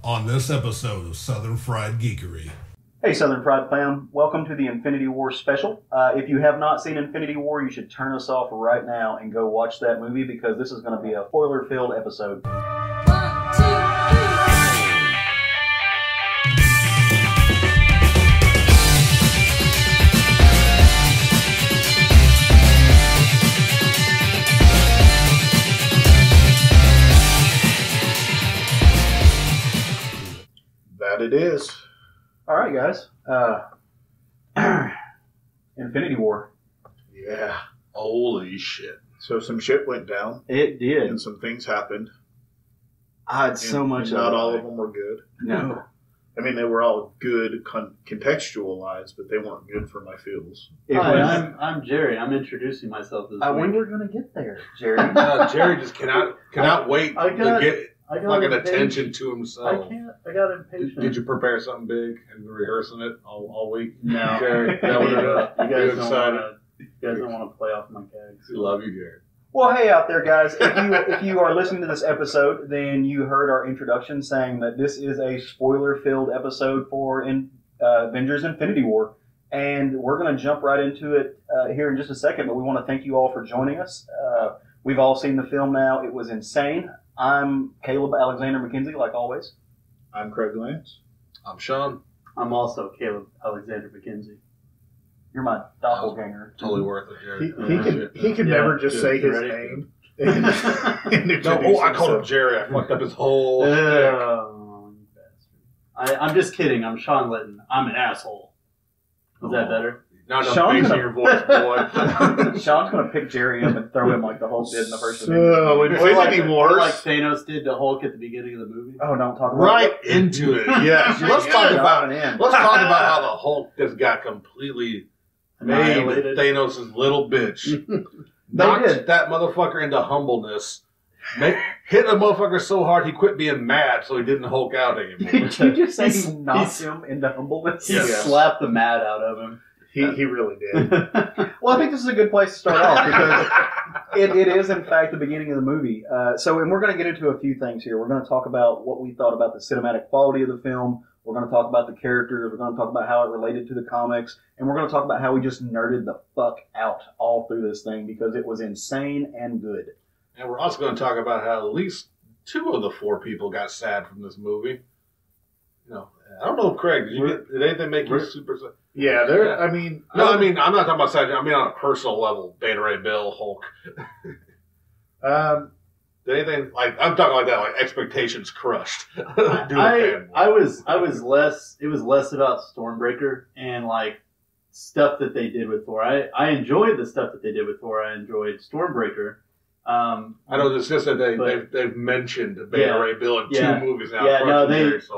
on this episode of Southern Fried Geekery. Hey Southern Fried fam, welcome to the Infinity War special. If you have not seen Infinity War, you should turn us off right now and go watch that movie because this is going to be a spoiler-filled episode. 1, 2, 3. That it is. All right, guys. Infinity War. Yeah. Holy shit. So some shit went down. It did. And some things happened. I had so much and of not it. all of them were good. No. I mean, they were all good contextualized, but they weren't good for my feels. Hi, I'm Jerry. I'm introducing myself this week. We were going to get there, Jerry. Jerry just cannot wait to get fucking attention to himself. I got impatient. Did you prepare something big and rehearsing it all week? No. Jerry, that was You guys don't want to play off my gags. We love you, Jerry. Well, hey out there, guys. If you are listening to this episode, then you heard our introduction saying that this is a spoiler-filled episode for Avengers Infinity War. And we're going to jump right into it here in just a second, but we want to thank you all for joining us. We've all seen the film now. It was insane. I'm Caleb Alexander McKenzie, like always. I'm Craig Lance. I'm Sean. I'm also Caleb Alexander McKenzie. You're my doppelganger. Totally worth it, Jerry. He can never just say his name. I called him Jerry. I fucked up his whole shtick. Oh, you bastard. I'm just kidding. I'm Sean Litton. I'm an asshole. Is that better? No, Sean's bass in gonna- your voice, boy. Sean's going to pick Jerry up and throw him like the Hulk did in the first So, Avengers. Infinity Wars. Like Thanos did to Hulk at the beginning of the movie. Oh, don't talk about Right into it. Yes. Let's talk about how the Hulk just got completely made Annihilated. Thanos' little bitch. They Knocked did. that motherfucker into humbleness. Hit the motherfucker so hard he quit being mad so he didn't Hulk out anymore. Did you just say He's- he knocked he's- him into humbleness? He Yes. slapped the mad out of him. He really did. Well, I think this is a good place to start off because it is, in fact, the beginning of the movie. And we're going to get into a few things here. We're going to talk about what we thought about the cinematic quality of the film. We're going to talk about the characters. We're going to talk about how it related to the comics. And we're going to talk about how we just nerded the fuck out all through this thing because it was insane and good. And we're also going to talk about how at least 2 of the 4 people got sad from this movie. You know, I don't know, Craig. Did anything make you super sad? Yeah, there. I mean, No, I mean, I'm not talking about sad. I mean, on a personal level, Beta Ray Bill, Hulk. Did anything like I'm talking like that, like expectations crushed? I was less. It was less about Stormbreaker and like stuff that they did with Thor. I enjoyed the stuff that they did with Thor. I enjoyed Stormbreaker. I know it's just that they've mentioned Beta Ray Bill in 2 movies now. Yeah, no,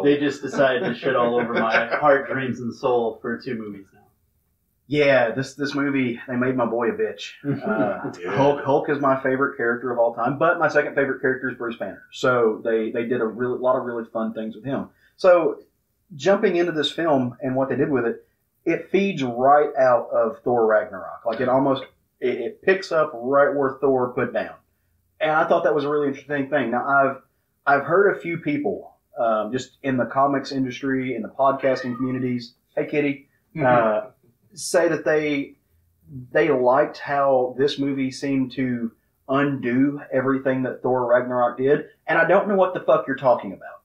they just decided to shit all over my heart, dreams, and soul for 2 movies now. Yeah, this movie, they made my boy a bitch. Hulk is my favorite character of all time, but my second favorite character is Bruce Banner. So they did a lot of really fun things with him. So jumping into this film and what they did with it, it feeds right out of Thor Ragnarok. Like it picks up right where Thor put down. And I thought that was a really interesting thing. Now, I've heard a few people just in the comics industry, in the podcasting communities, hey kitty, say that they liked how this movie seemed to undo everything that Thor Ragnarok did, and I don't know what the fuck you're talking about.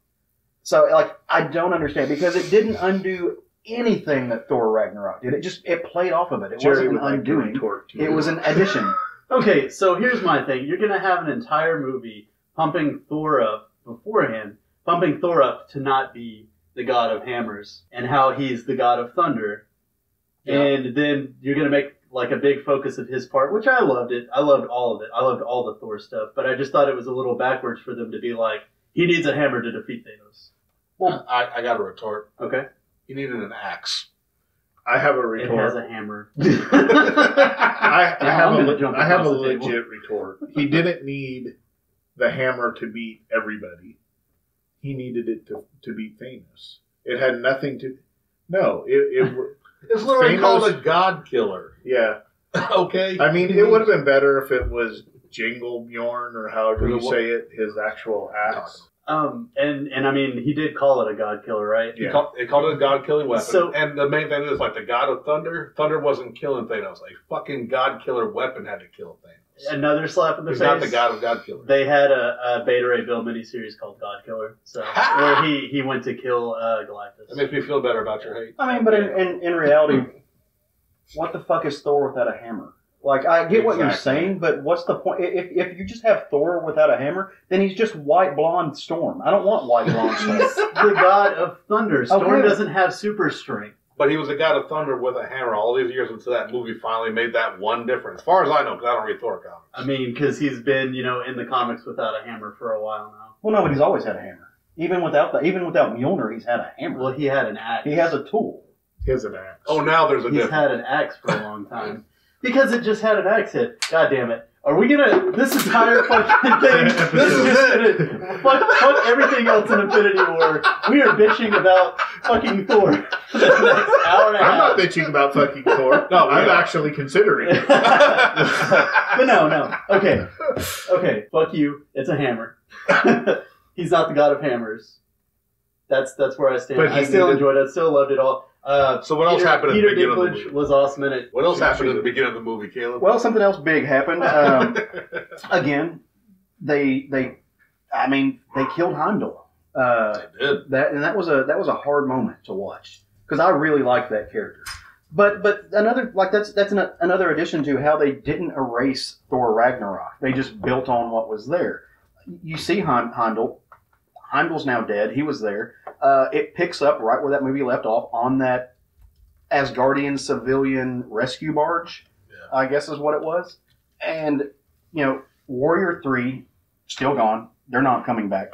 So, like, I don't understand, because it didn't undo anything that Thor Ragnarok did. It played off of it. It wasn't an undoing. It was an addition. Okay, so here's my thing. You're going to have an entire movie pumping Thor up beforehand, pumping Thor up to not be the god of hammers, and how he's the god of thunder. Yeah. And then you're going to make like a big focus of his part, which I loved it. I loved all of it. I loved all the Thor stuff. But I just thought it was a little backwards for them to be like, he needs a hammer to defeat Thanos. Well, I got a retort. Okay. He needed an axe. I have a retort. It has a hammer. I have a the table. legit retort. He didn't need the hammer to beat everybody. He needed it to beat Thanos. It had nothing to... No, It's literally called a god killer. Yeah. Okay. I mean, it would have been better if it was Jingle Bjorn or however you say it, his actual axe. And I mean, he did call it a god killer, right? It called it a god-killing weapon. So- and the main thing is, like, the god of thunder. Thunder wasn't killing Thanos. A fucking god-killer weapon had to kill Thanos. Another slap in the He's face. not the god of god killer. They had a Beta Ray Bill miniseries called God Killer, so where he went to kill Galactus. That makes me feel better about your hate. I mean, but in reality, what the fuck is Thor without a hammer? Like, I get what you're Exactly. saying, but what's the point? If you just have Thor without a hammer, then he's just white blonde Storm. I don't want white blonde He's Storm. the god of thunder. Storm Okay. doesn't have super strength. But he was a god of thunder with a hammer all these years until that movie finally made that one difference. As far as I know, because I don't read Thor comics. I mean, because he's been, in the comics without a hammer for a while now. Well, no, but he's always had a hammer. Even without Mjolnir, he's had a hammer. Well, he had an axe. He has a tool. He has an axe. Oh, now there's a He's difference. had an axe for a long time. Because it just had an axe hit. God damn it. Are we gonna, this entire fucking thing, this is just gonna, fuck everything else in Infinity War. We are bitching about fucking Thor for the next hour and a I'm not half. bitching about fucking Thor. No, I'm yeah. actually considering it. But no. Okay, fuck you. It's a hammer. He's not the god of hammers. That's where I stand. But I he still needed- enjoyed it. I still loved it all. So what else happened at the Peter beginning of the Dinklage movie? was awesome in it. What else happened at the beginning of the movie, Caleb? Well, something else big happened. Again, they killed Heimdall. They did. That was a hard moment to watch because I really liked that character. But another that's another addition to how they didn't erase Thor Ragnarok. They just built on what was there. You see Heimdall. Heimdall's now dead. He was there. It picks up right where that movie left off on that Asgardian civilian rescue barge. Yeah. I guess is what it was. And Warrior 3 still gone. They're not coming back.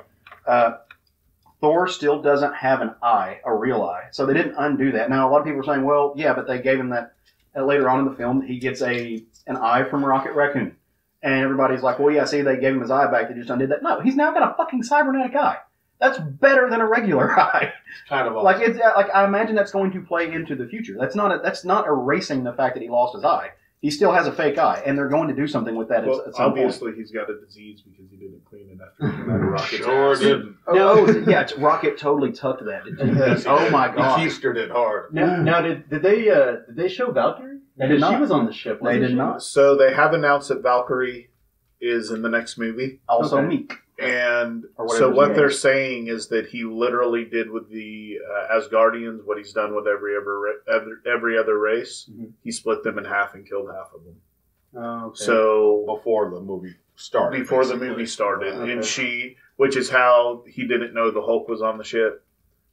Thor still doesn't have an eye, a real eye. So they didn't undo that. Now, a lot of people are saying, well, yeah, but they gave him that later on in the film. He gets an eye from Rocket Raccoon. And everybody's like, well, yeah, see, they gave him his eye back. They just undid that. No, he's now got a fucking cybernetic eye. That's better than a regular eye. Kind of awesome. Like it's like I imagine that's going to play into the future. That's not erasing the fact that he lost his eye. He still has a fake eye, and they're going to do something with that Well, at some point. obviously, he's got a disease because he didn't clean it after he came out of Rocket's Sure ass. did. Oh, yeah, Rocket totally tucked that. Didn't he? Oh my god. He keistered it hard. Now did they show Valkyrie? They did Because not. She was on the ship. They Wasn't did she? not. So they have announced that Valkyrie is in the next movie. Also, Okay. Meek. And Or whatever so his what name they're is. saying is that he literally did with the Asgardians what he's done with every other race. Mhm. He split them in half and killed half of them. Oh, okay. So Before the movie started. before the basically. movie started, Okay. and which is how he didn't know the Hulk was on the ship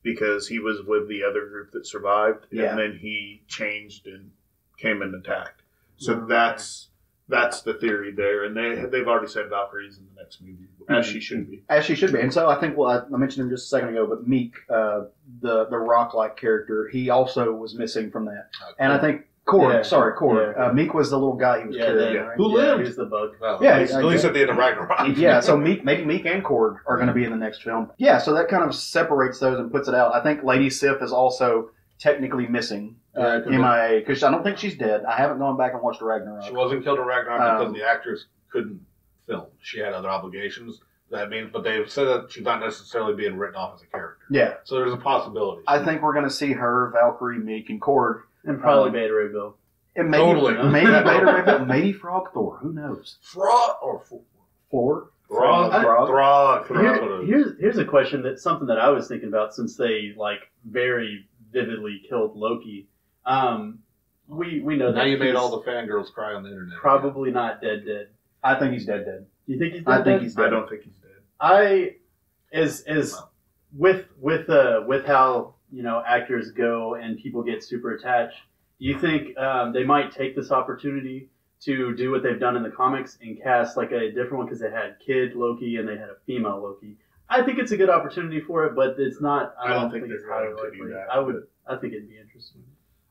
because he was with the other group that survived, Yeah. and then he changed and came and attacked. So Okay. that's the theory there, and they've already said Valkyrie's in the next movie, as she should be. As she should be. And so I think, well, I mentioned him just a second ago, but Meek, the rock-like character, he also was missing from that. And I think Korg, Yeah. Yeah. Meek was the little guy he was carrying. yeah. right? Who lived? He's the bug. Well, Yeah, at least at the end of Ragnarok. Yeah, so maybe Meek and Korg are going to be in the next film. Yeah, so that kind of separates those and puts it out. I think Lady Sif is also technically missing Yeah, 'cause MIA because I don't think she's dead. I haven't gone back and watched Ragnarok. She wasn't killed in Ragnarok because Um, the actress couldn't film. She had other obligations. That means, but they've said that she's not necessarily being written off as a character. Yeah, So there's a possibility. I think we're going to see her, Valkyrie, Meek, and Korg. And probably Um, Beta Ray Bill. And maybe, Totally. maybe Beta Ray Bill, maybe Frog Thor. Who knows? Fraud or Floor? Throg? Frog? Throg. Throg. Here's a question something that I was thinking about since they very vividly killed Loki. We know that Now you made he's all the fangirls cry on the internet. probably not dead. Do I think he's dead. you think he's dead? I think he's I dead. don't think he's dead. I is with how actors go and people get super attached. Do you think they might take this opportunity to do what they've done in the comics and cast like a different one because they had kid Loki and they had a female Loki? I think it's a good opportunity for it, but it's not. I don't think they're it's highly going to do likely. that. I think it'd be interesting.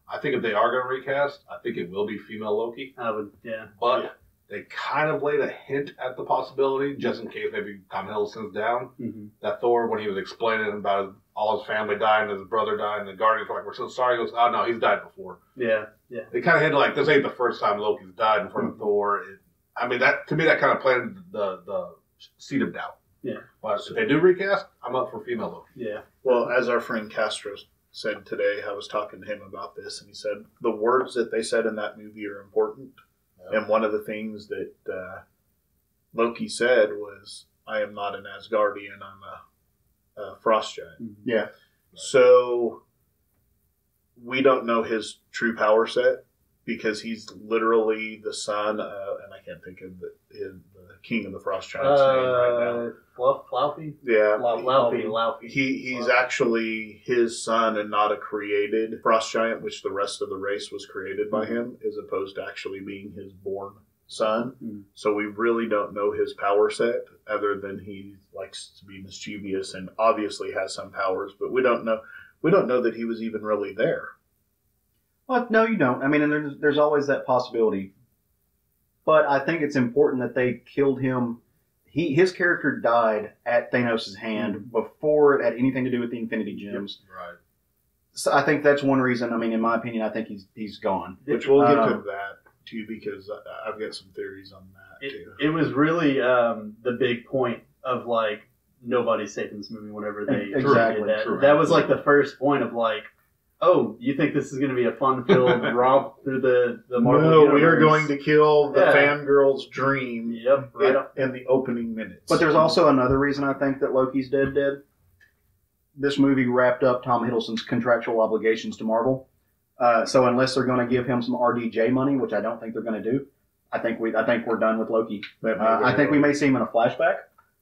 I think if they are going to recast, I think it will be female Loki. I would, yeah. But they kind of laid a hint at the possibility, just in case maybe Tom Hiddleston's down, Mm-hmm. that Thor, when he was explaining about all his family dying, his brother dying, and the Guardians were like, we're so sorry. He goes, oh, no, he's died before. Yeah. They kind of hinted like, this ain't the first time Loki's died in front of Thor. To me, that kind of planted the seed of doubt. But if they do recast, I'm up for female Loki. Yeah. Well, as our friend Castro said today, I was talking to him about this, and he said the words that they said in that movie are important. Yeah. And one of the things that Loki said was, "I am not an Asgardian. I'm a frost giant." Yeah. So we don't know his true power set because he's literally the son of, and I can't think of the king of the frost giants name right now. Laufey? Yeah. Laufey. He's actually his son and not a created frost giant, which the rest of the race was created by him, as opposed to actually being his born son. Mm-hmm. So we really don't know his power set, other than he likes to be mischievous and obviously has some powers, but we don't know. We don't know that he was even really there. Well, no, you don't. I mean, and there's always that possibility. But I think it's important that they killed him. His character died at Thanos' hand before it had anything to do with the Infinity Gems. Right. So I think that's one reason. I mean, in my opinion, I think he's gone. Which we'll get to that too, because I've got some theories on that too. It was really the big point of like nobody's safe in this movie whenever they Exactly. did that. True. That was like the first point of like, oh, you think this is going to be a fun-filled romp through the Marvel universe? We are going to kill the Yeah. fangirl's dream Yep. Right. in the opening minutes. But there's also another reason I think that Loki's dead. This movie wrapped up Tom Hiddleston's contractual obligations to Marvel. So unless they're going to give him some RDJ money, which I don't think they're going to do, I think we're done with Loki. I think we may see him in a flashback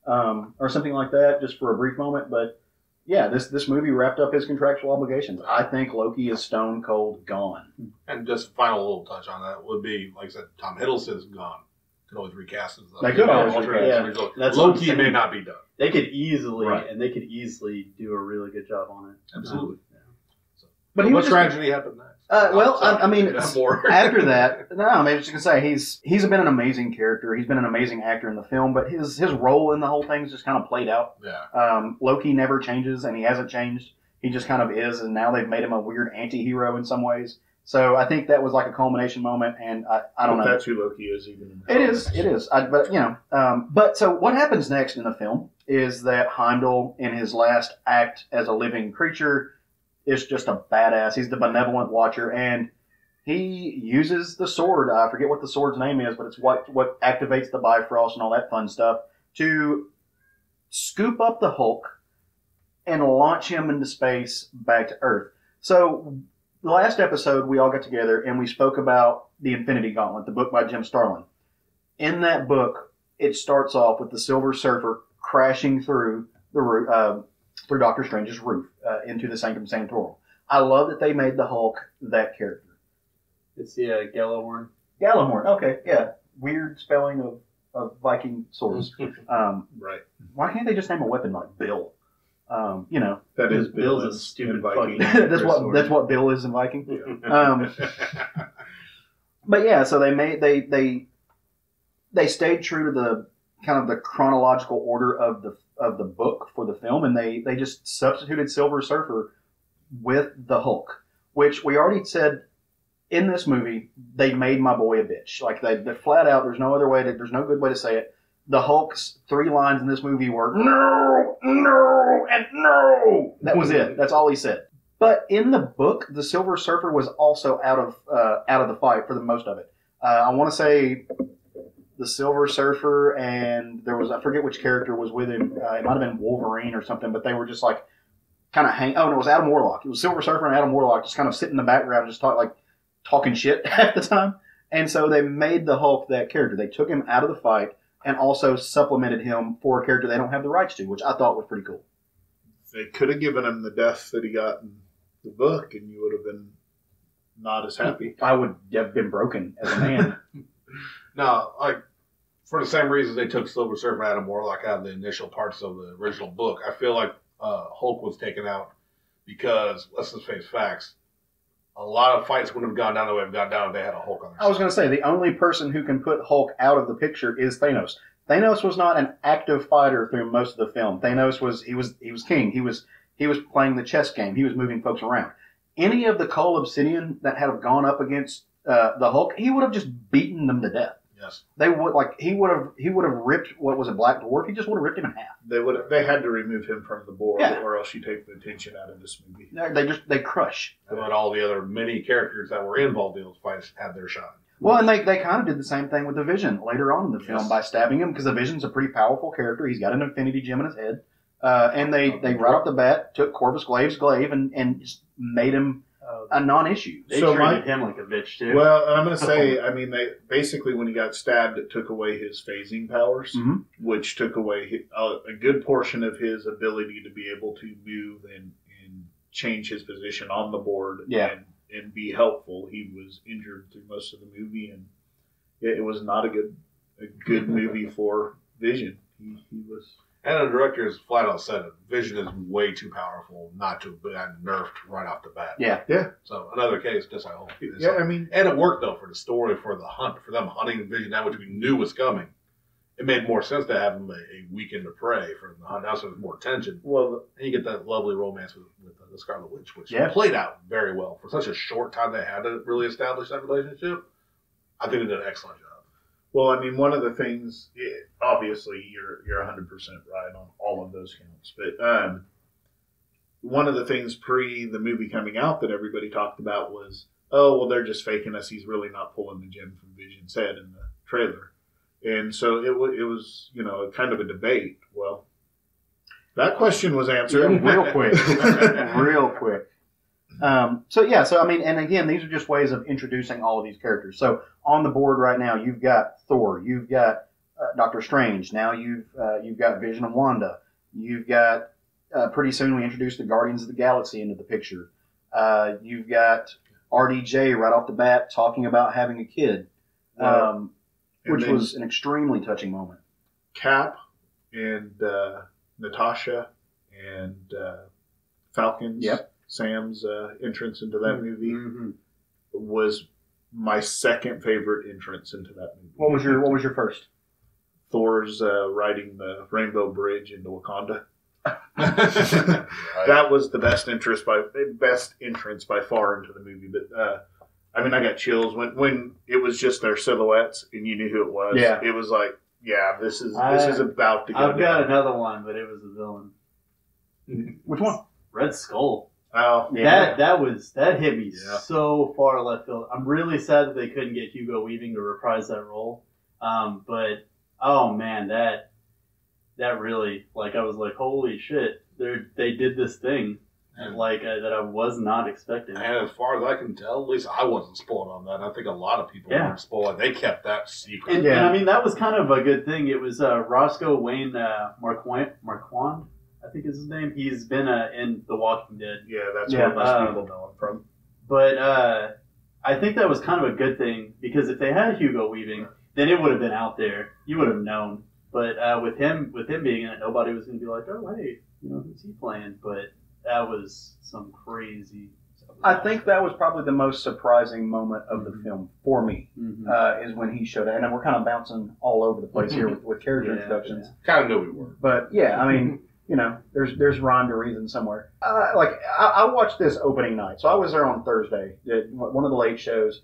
or something like that, just for a brief moment. But yeah, this movie wrapped up his contractual obligations. I think Loki is stone cold gone. And just final little touch on that would be, like I said, Tom Hiddleston's gone. Could always recast him. They could always recast. Yeah. That's what I'm Loki saying. may not be done. They could easily, Right. and they could easily do a really good job on it. Absolutely. But he what was just, tragedy happened next? I mean, more. after that, no, I mean, I was just gonna say he's been an amazing character. He's been an amazing actor in the film, but his role in the whole thing's just kind of played out. Yeah. Loki never changes, and he hasn't changed. He just kind of is, and now they've made him a weird anti-hero in some ways. So I think that was like a culmination moment, and I don't know. That's who Loki is, even in the It comics. is. But so what happens next in the film is that Heimdall, in his last act as a living creature, is just a badass. He's the benevolent watcher, and he uses the sword. I forget what the sword's name is, but it's what activates the Bifrost and all that fun stuff to scoop up the Hulk and launch him into space back to Earth. So the last episode, we all got together and we spoke about the Infinity Gauntlet, the book by Jim Starlin. In that book, it starts off with the Silver Surfer crashing through the roof, through Doctor Strange's roof into the Sanctum Sanctorum. I love that they made the Hulk that character. It's the Gallahorn. Gallahorn, okay, yeah. Weird spelling of Viking swords. Right. Why can't they just name a weapon like Bill? That is Bill's a in stupid Viking. fucking- that's what Bill is in Viking. Yeah. But yeah, so they stayed true to the kind of the chronological order of the book for the film, and they just substituted Silver Surfer with the Hulk, which we already said in this movie they made my boy a bitch. Like they flat out, there's no good way to say it. The Hulk's 3 lines in this movie were no, no, and no. That was it. That's all he said. But in the book, the Silver Surfer was also out of the fight for the most of it. I want to say the Silver Surfer and there was, I forget which character was with him. It might have been Wolverine or something, but they were just like kind of oh no, it was Adam Warlock. It was Silver Surfer and Adam Warlock just kind of sitting in the background, just talking shit half the time. And so they made the Hulk that character. They took him out of the fight and also supplemented him for a character they don't have the rights to, which I thought was pretty cool. They could have given him the death that he got in the book, and you would have been not as happy. I would have been broken as a man. No, like, for the same reasons they took Silver Surfer and Adam Warlock out of the initial parts of the original book, I feel like Hulk was taken out because, let's just face facts, a lot of fights wouldn't have gone down the way they've gone down if they had a Hulk on their I was side. going to say, the only person who can put Hulk out of the picture is Thanos. Thanos was not an active fighter through most of the film. Thanos was king. He was playing the chess game. He was moving folks around. Any of the Cull Obsidian that had gone up against the Hulk, he would have just beaten them to death. Yes. They would he would have ripped what was a Black Dwarf. He just would have ripped him in half. They had to remove him from the board, Yeah. or else you take the attention out of this movie. They crush. And then all the other many characters that were involved in those fights had their shot. Well, and they kind of did the same thing with the Vision later on in the film Yes. by stabbing him, because the Vision's a pretty powerful character. He's got an infinity gem in his head. And they right off the bat took Corvus Glaive's glaive and just made him a non-issue. They So treated him like a bitch too. Well, and I'm going to say, I mean, they basically, when he got stabbed, it took away his phasing powers, Mhm. which took away a good portion of his ability to be able to move and change his position on the board Yeah. and be helpful. He was injured through most of the movie, and it was not a good movie for Vision. He was. And the director has flat out said it. Vision is way too powerful not to be nerfed right off the bat. Yeah. So another case, just I hope. Yeah, I mean, And it worked though for the story, for the hunt, for them hunting Vision, that which we knew was coming. It made more sense to have him a weekend to prey for the hunt. Now so there's more tension, well, and you get that lovely romance with the Scarlet Witch, which Yeah. played out very well for such a short time they had to really establish that relationship. I think they did an excellent job. Well, I mean, one of the things, obviously, you're 100% right on all of those counts. But one of the things pre the movie coming out that everybody talked about was, oh, well, they're just faking us. He's really not pulling the gem from Vision's head in the trailer. And so it was, kind of a debate. Well, that question was answered. real quick. Real quick. So I mean, and again, these are just ways of introducing all of these characters. So on the board right now, you've got Thor, you've got Doctor Strange. Now you've got Vision and Wanda. You've got pretty soon we introduce the Guardians of the Galaxy into the picture. You've got RDJ right off the bat talking about having a kid, which was an extremely touching moment. Cap and Natasha and Falcon's. Yep. Sam's entrance into that movie Mm-hmm. was my second favorite entrance into that movie. What was your first? Thor's riding the Rainbow Bridge into Wakanda. Right. That was the best entrance by far into the movie. But I mean, I got chills when it was just their silhouettes and you knew who it was. Yeah. It was like, yeah, this is about to go I've got down. another one, but it was a villain. Which one? Red Skull. Oh, Yeah. That hit me Yeah. so far left field. I'm really sad that they couldn't get Hugo Weaving to reprise that role. But oh man, that really, like, I was like, holy shit, they did this thing that I was not expecting. And as far as I can tell, at least I wasn't spoiled on that. I think a lot of people Yeah. weren't spoiled. They kept that secret. And I mean, that was kind of a good thing. It was Roscoe Wayne Marquand, I think is his name. He's been in The Walking Dead. yeah, that's Yeah, where most people know him from. But I think that was kind of a good thing, because if they had Hugo Weaving, then it would have been out there. You would have known. But with him being in it, nobody was going to be like, oh, hey, who's he playing? But that was some crazy stuff. I think that was probably the most surprising moment of the film for me, Mhm. is when he showed up. And we're kind of bouncing all over the place here with character Yeah, introductions. Kind of knew we were. But yeah, I mean, there's rhyme to reason somewhere. I watched this opening night, so I was there on Thursday, at one of the late shows.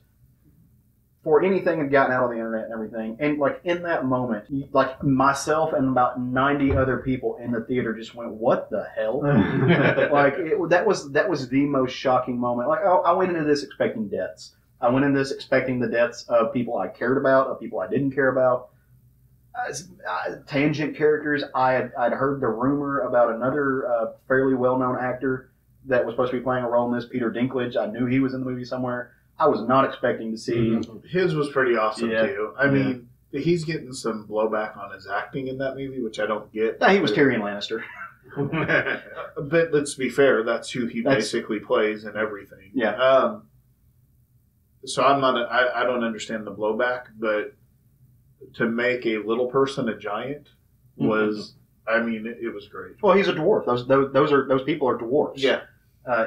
Before anything had gotten out on the internet and everything, and like in that moment, like myself and about 90 other people in the theater just went, "What the hell?" That was the most shocking moment. Like I went into this expecting deaths. I went into this expecting the deaths of people I cared about, of people I didn't care about. Tangent characters. I'd heard the rumor about another fairly well-known actor that was supposed to be playing a role in this, Peter Dinklage. I knew he was in the movie somewhere. I was not expecting to see. His was pretty awesome Yeah. too. I mean, he's getting some blowback on his acting in that movie, which I don't get. He was Tyrion Lannister. But let's be fair, that's who he basically plays in everything. Yeah. So I'm not. I don't understand the blowback, but to make a little person a giant was. I mean, it was great. Well, he's a dwarf. Those people are dwarfs. Yeah.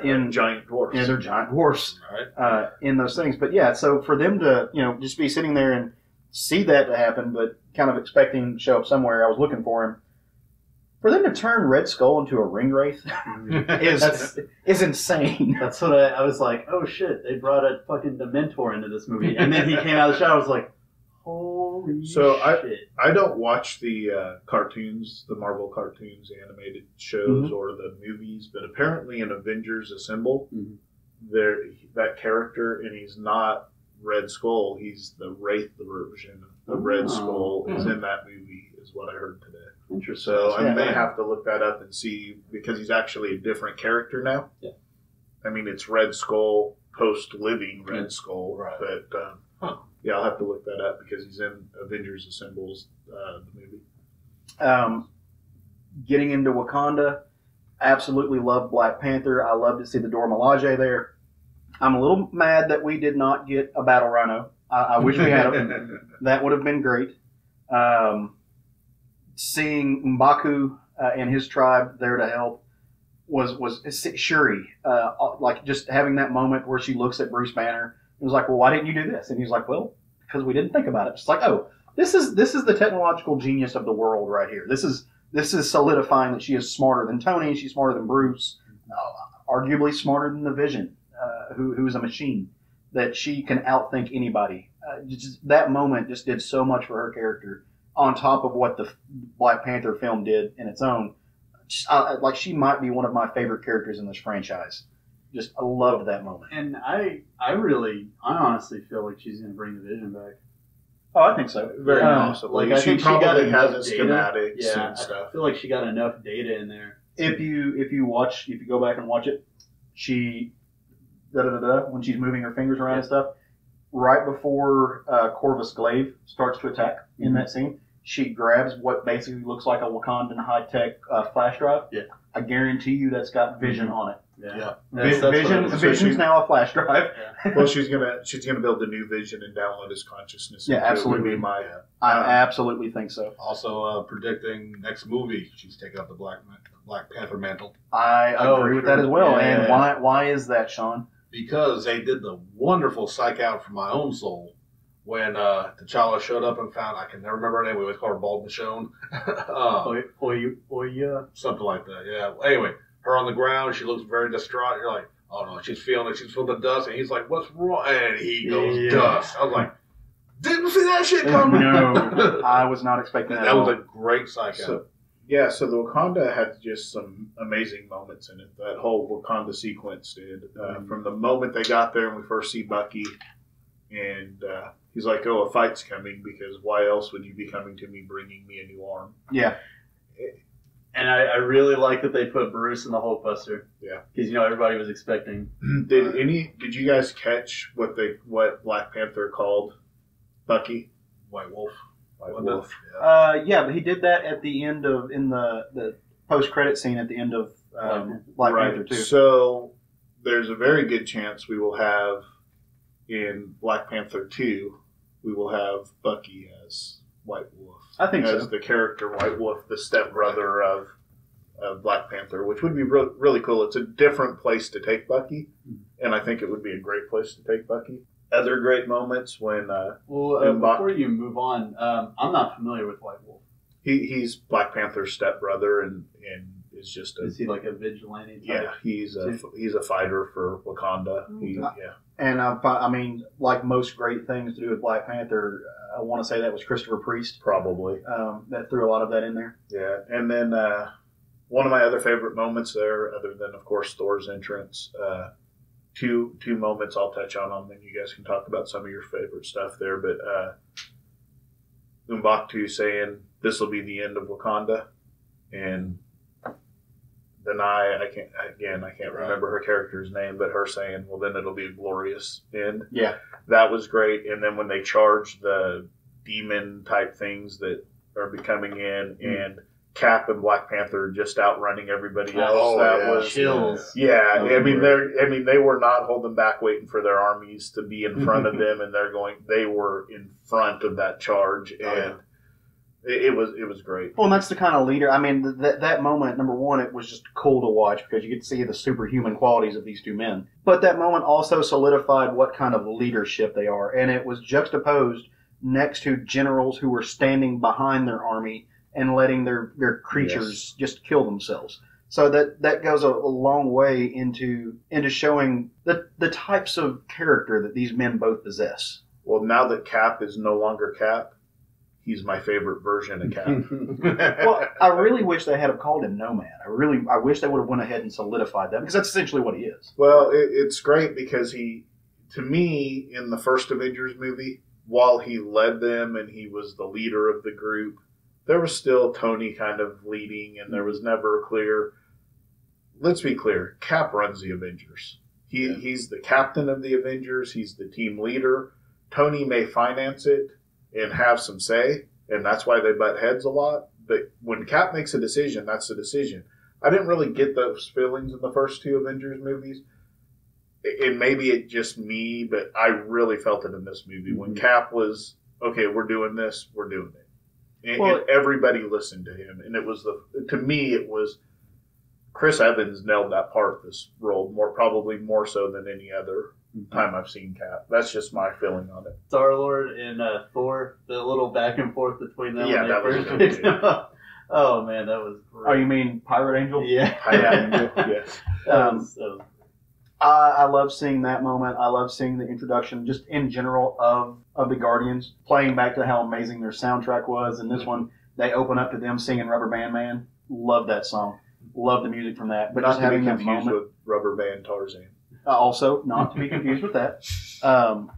In giant dwarfs. Yeah, they're giant dwarfs. Right. In those things. But yeah, so for them to just be sitting there and see that to happen, but kind of expecting to show up somewhere, I was looking for him. For them to turn Red Skull into a ring wraith is insane. That's what I was like, oh shit, they brought a fucking Dementor into this movie. And then he came out of the shadow, I was like, holy Holy So shit. I don't watch the cartoons, the Marvel cartoons, animated shows, or the movies, but apparently in Avengers Assemble, there that character, and he's not Red Skull, he's the Wraith version of Red Skull, is in that movie, is what I heard today. Interesting. So I may have to look that up and see, because he's actually a different character now. Yeah. I mean, it's Red Skull, post-living Red Skull, Right. but yeah, I'll have to look that up because he's in Avengers Assembles, the movie. Getting into Wakanda, absolutely love Black Panther. I love to see the Dora Milaje there. I'm a little mad that we did not get a battle rhino. I wish we had him. That would have been great. Seeing M'Baku and his tribe there to help was Shuri. Like just having that moment where she looks at Bruce Banner and was like, "Well, why didn't you do this?" And he's like, "Well, because we didn't think about it." It's like, "Oh, this is the technological genius of the world right here. This is solidifying that she is smarter than Tony. She's smarter than Bruce, arguably smarter than the Vision, who is a machine. That she can outthink anybody." Just that moment just did so much for her character, on top of what the Black Panther film did in its own. Like, she might be one of my favorite characters in this franchise. Just, I loved that moment. And I honestly feel like she's going to bring the Vision back. Oh, I think so. Very possibly. Like, I think she got probably enough has the data. schematics Yeah, and stuff. I feel like she got enough data in there. If you go back and watch it, she when she's moving her fingers around and stuff, right before Corvus Glaive starts to attack in that scene, she grabs what basically looks like a Wakandan high-tech flash drive. Yeah. I guarantee you that's got Vision on it. Yeah. Vision's now a flash drive. Well, she's gonna build the new Vision and download his consciousness. Yeah, into it, absolutely. would be my I absolutely think so. Also, predicting next movie, she's taking up the Black Panther mantle. I agree with that as well. Yeah, and yeah. why is that, Sean? Because they did the wonderful psych out for my own soul when T'Challa showed up and found, I can never remember her name, we always call her Bald Michonne. Something like that, yeah. Anyway, her on the ground, she looks very distraught. You're like, oh no, she's feeling it. She's feeling the dust. And he's like, what's wrong? And he goes, dust. I was like, didn't see that shit coming. No, I was not expecting that. That was a great psych out. So the Wakanda had just some amazing moments in it. That whole Wakanda sequence did. From the moment they got there and we first see Bucky, and he's like, "Oh, a fight's coming, because why else would you be coming to me, bringing me a new arm?" Yeah. And I really like that they put Bruce in the Hulkbuster. Yeah. Because, everybody was expecting. Did you guys catch what Black Panther called Bucky? White Wolf. White Wolf. Yeah, but he did that at the end in the post-credit scene at the end of Black Panther 2. So there's a very good chance we will have in Black Panther 2, we will have Bucky as White Wolf. I think as so. the character White Wolf, the stepbrother of Black Panther, which would be really cool. It's a different place to take Bucky, and I think it would be a great place to take Bucky. Other great moments when before you move on, I'm not familiar with White Wolf. he's Black Panther's stepbrother, and is just Is he like a vigilante type? yeah, he's a fighter for Wakanda. And I mean, like most great things to do with Black Panther, I want to say that was Christopher Priest. Probably. That threw a lot of that in there. Yeah, and then one of my other favorite moments there, other than of course Thor's entrance, two moments I'll touch on them, and you guys can talk about some of your favorite stuff there. But M'Baku saying this will be the end of Wakanda, and then I can't remember her character's name, but her saying, well, then it'll be a glorious end. Yeah, that was great. And then when they charged the demon type things that are becoming in, and Cap and Black Panther just outrunning everybody else, was chills. Yeah, I mean they were not holding back, waiting for their armies to be in front of them, and they were in front of that charge, and it was great. Well, and that's the kind of leader. I mean, that moment, number one, it was just cool to watch because you get to see the superhuman qualities of these two men. But that moment also solidified what kind of leadership they are, and it was juxtaposed next to generals who were standing behind their army and letting their creatures just kill themselves. So that goes a long way into showing the types of character that these men both possess. Well, now that Cap is no longer Cap, he's my favorite version of Cap. Well, I really wish they had called him Nomad. I wish they would have went ahead and solidified that because that's essentially what he is. Well, it's great because to me, in the first Avengers movie, while he led them and he was the leader of the group, there was still Tony kind of leading, and there was never a clear. Let's be clear, Cap runs the Avengers. He's the captain of the Avengers. He's the team leader. Tony may finance it and have some say, and that's why they butt heads a lot. But when Cap makes a decision, that's the decision. I didn't really get those feelings in the first two Avengers movies. And maybe it's just me, but I really felt it in this movie. When Cap was, okay, we're doing this, we're doing it. And everybody listened to him. And it was to me, it was Chris Evans nailed that part of this role probably more so than any other time I've seen Cap. That's just my feeling on it. Star-Lord and Thor, the little back and forth between them. Yeah, when they that was first good, picked too. him up. Oh, man, that was great. Oh, you mean Pirate Angel? Yeah. Yes. That was I love seeing that moment. I love seeing the introduction, just in general, of the Guardians. Playing back to how amazing their soundtrack was. And this one, they open up to them singing Rubber Band Man. Love that song. Love the music from that. But Not just to be having that confused moment. with Rubber Band Tarzan. Also, not to be confused with that. And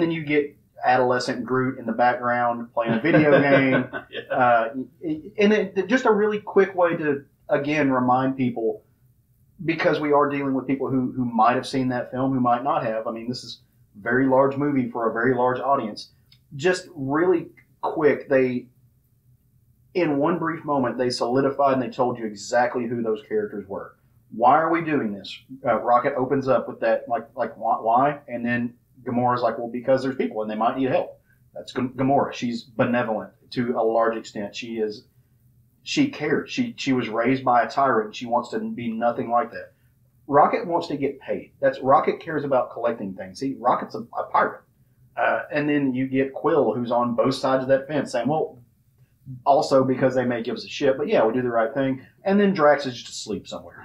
then you get adolescent Groot in the background playing a video game. And it, just a really quick way to, again, remind people, because we are dealing with people who might have seen that film, who might not have. I mean, this is a very large movie for a very large audience. Just really quick, in one brief moment, they solidified and they told you exactly who those characters were. Why are we doing this? Rocket opens up with that, like why? And then Gamora's like, well, because there's people and they might need help. That's Gamora. She's benevolent to a large extent. She cares. She was raised by a tyrant. She wants to be nothing like that. Rocket wants to get paid. Rocket cares about collecting things. See, Rocket's a pirate. And then you get Quill, who's on both sides of that fence, saying, well, also because they may give us a shit, but yeah, we do the right thing. And then Drax is just asleep somewhere.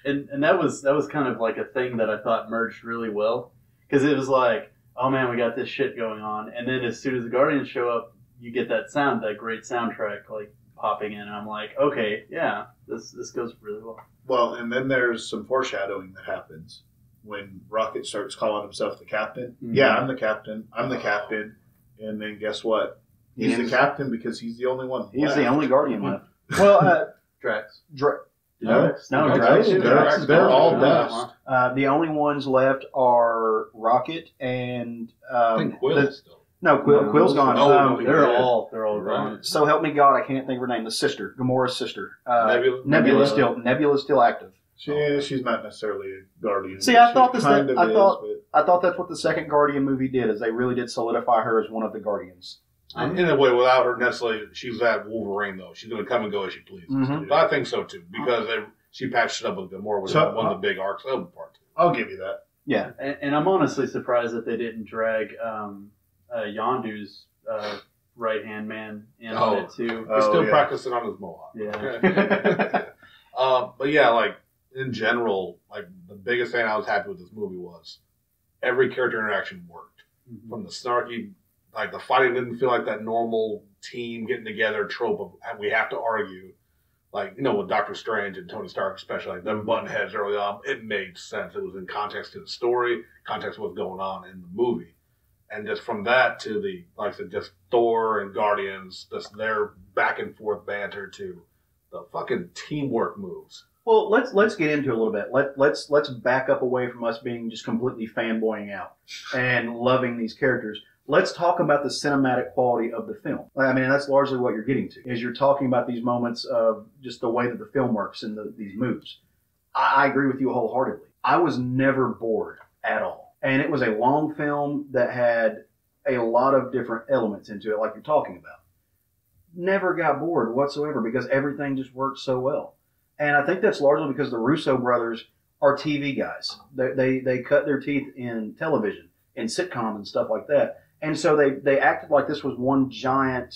and that was kind of like a thing that I thought merged really well, because it was like, oh man, we got this shit going on, and then as soon as the Guardians show up, you get that great soundtrack like popping in, and I'm like, okay, yeah, this goes really well. Well, and then there's some foreshadowing that happens when Rocket starts calling himself the captain. Mm-hmm. Yeah, I'm the captain. I'm the captain. And then guess what? He's the captain because he's the only one. He's left. the only Guardian left. Well, Drax. Drax. Drax. They're all dust. The only ones left are Rocket and I think Quill's still. Quill's gone. Oh, They're all gone. So help me God, I can't think of her name. The sister, Gamora's sister, Nebula? Nebula's still active. She's not necessarily a Guardian. See, I thought She I but thought that's what the second Guardian movie did, is they really did solidify her as one of the Guardians. In a way, without her necessarily, she's that Wolverine, though. She's going to come and go as she pleases. Mhm. But I think so, too, because she patched it up with Gamora, which So- was one of the big arcs of part two. I'll give you that. Yeah, And I'm honestly surprised that they didn't drag Yondu's right-hand man in on it, too. He's still yeah. practicing on his mohawk. Yeah. But yeah, like, in general, like, the biggest thing I was happy with this movie was every character interaction worked. Mhm. From the snarky, like, the fighting didn't feel like that normal team getting together trope of we have to argue. Like, with Doctor Strange and Tony Stark especially, like, them button heads early on, it made sense. It was in context to the story, context to what's going on in the movie. And just from that to the, like I said, just Thor and Guardians, just their back and forth banter to the fucking teamwork moves. Well, let's get into it a little bit. Let's back up away from us being just completely fanboying out and loving these characters. Let's talk about the cinematic quality of the film. I mean, that's largely what you're getting to, is you're talking about these moments of just the way that the film works and these moves. I agree with you wholeheartedly. I was never bored at all. And it was a long film that had a lot of different elements into it, like you're talking about. Never got bored whatsoever because everything just worked so well. And I think that's largely because the Russo brothers are TV guys. They cut their teeth in television, in sitcom and stuff like that. And so they acted like this was one giant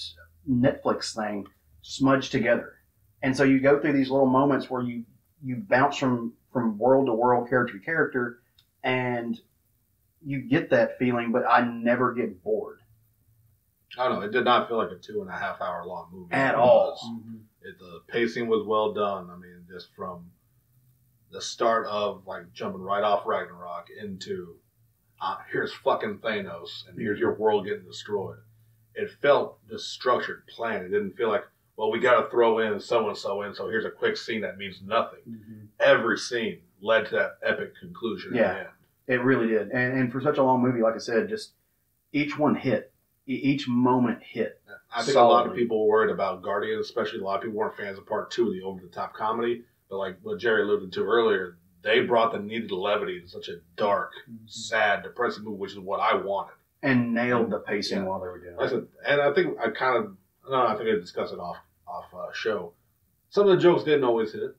Netflix thing smudged together. And so you go through these little moments where you bounce from world to world, character to character, and you get that feeling, but I never get bored. I don't know. It did not feel like a 2.5 hour long movie At all. The pacing was well done. I mean, just from the start of like jumping right off Ragnarok into here's fucking Thanos and here's your world getting destroyed. It felt just structured, planned. It didn't feel like, well, we got to throw in so and so in, so here's a quick scene that means nothing. Every scene led to that epic conclusion. Yeah. At the end. It really did. And for such a long movie, like I said, just each one hit. Each moment hit. I think a lot of people were worried about Guardians, especially a lot of people weren't fans of part 2 of the over-the-top comedy. But like what Jerry alluded to earlier, they brought the needed levity to such a dark, sad, depressing movie, which is what I wanted. And nailed the pacing while they were doing it. Listen, and I think I think I discussed it off show. Some of the jokes didn't always hit.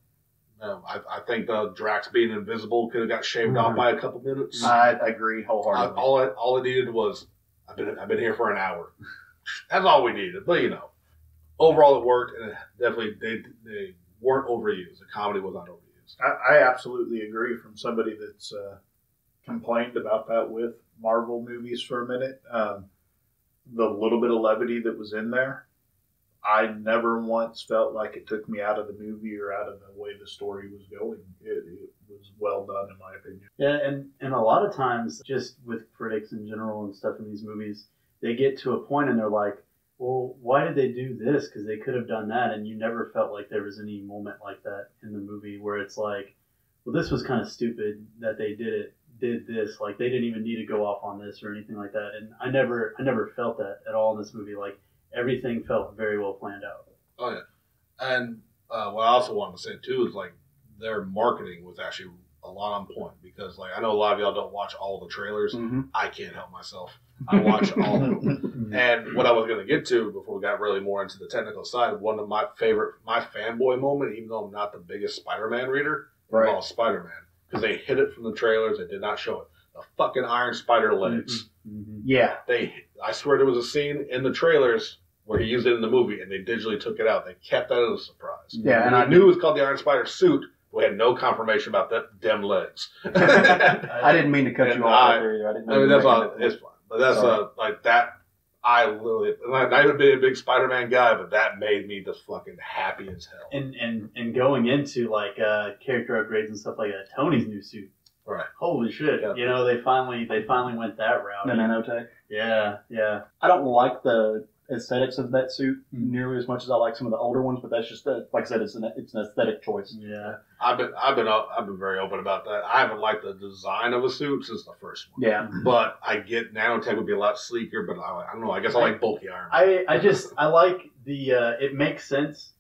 I think Drax being invisible could have got shaved off by a couple minutes. I agree wholeheartedly. All it needed was I've been here for an hour. That's all we needed. But overall it worked, and definitely they weren't overused. The comedy was not overused. I absolutely agree. From somebody that's complained about that with Marvel movies for a minute, the little bit of levity that was in there, I never once felt like it took me out of the movie or out of the way the story was going. It was well done, in my opinion. Yeah, and a lot of times, just with critics in general and stuff in these movies, they get to a point and they're like, well, why did they do this? Because they could have done that, and you never felt like there was any moment like that in the movie where it's like, well, this was kind of stupid that they did this. Like, they didn't even need to go off on this or anything like that. And I never felt that at all in this movie. Like, everything felt very well planned out. Oh, yeah. And what I also wanted to say, too, is, like, their marketing was actually a lot on point. Because, like, I know a lot of y'all don't watch all the trailers. I can't help myself. I watch all of them. And what I was going to get to before we got really more into the technical side, one of my fanboy moment, even though I'm not the biggest Spider-Man reader, involves Spider-Man. Because they hid it from the trailers. They did not show it. The fucking Iron Spider legs. Yeah. I swear there was a scene in the trailers where he used it in the movie, and they digitally took it out. They kept that as a surprise. Yeah, and I knew it was called the Iron Spider suit. We had no confirmation about them legs. I didn't mean to cut you off there either. I mean, that's all. It's fine. But that's like that. I literally, I'm not even being a big Spider-Man guy, but that made me just fucking happy as hell. And going into like character upgrades and stuff like that, Tony's new suit. Right. Holy shit! Yeah. They finally went that route. The nanotech. Yeah. I don't like the aesthetics of that suit nearly as much as I like some of the older ones, but that's just like I said, it's an aesthetic choice. Yeah. I've been very open about that. I haven't liked the design of a suit since the first one. Yeah. But I get nanotech would be a lot sleeker, but I don't know. I guess I like bulky Iron Man. I like the it makes sense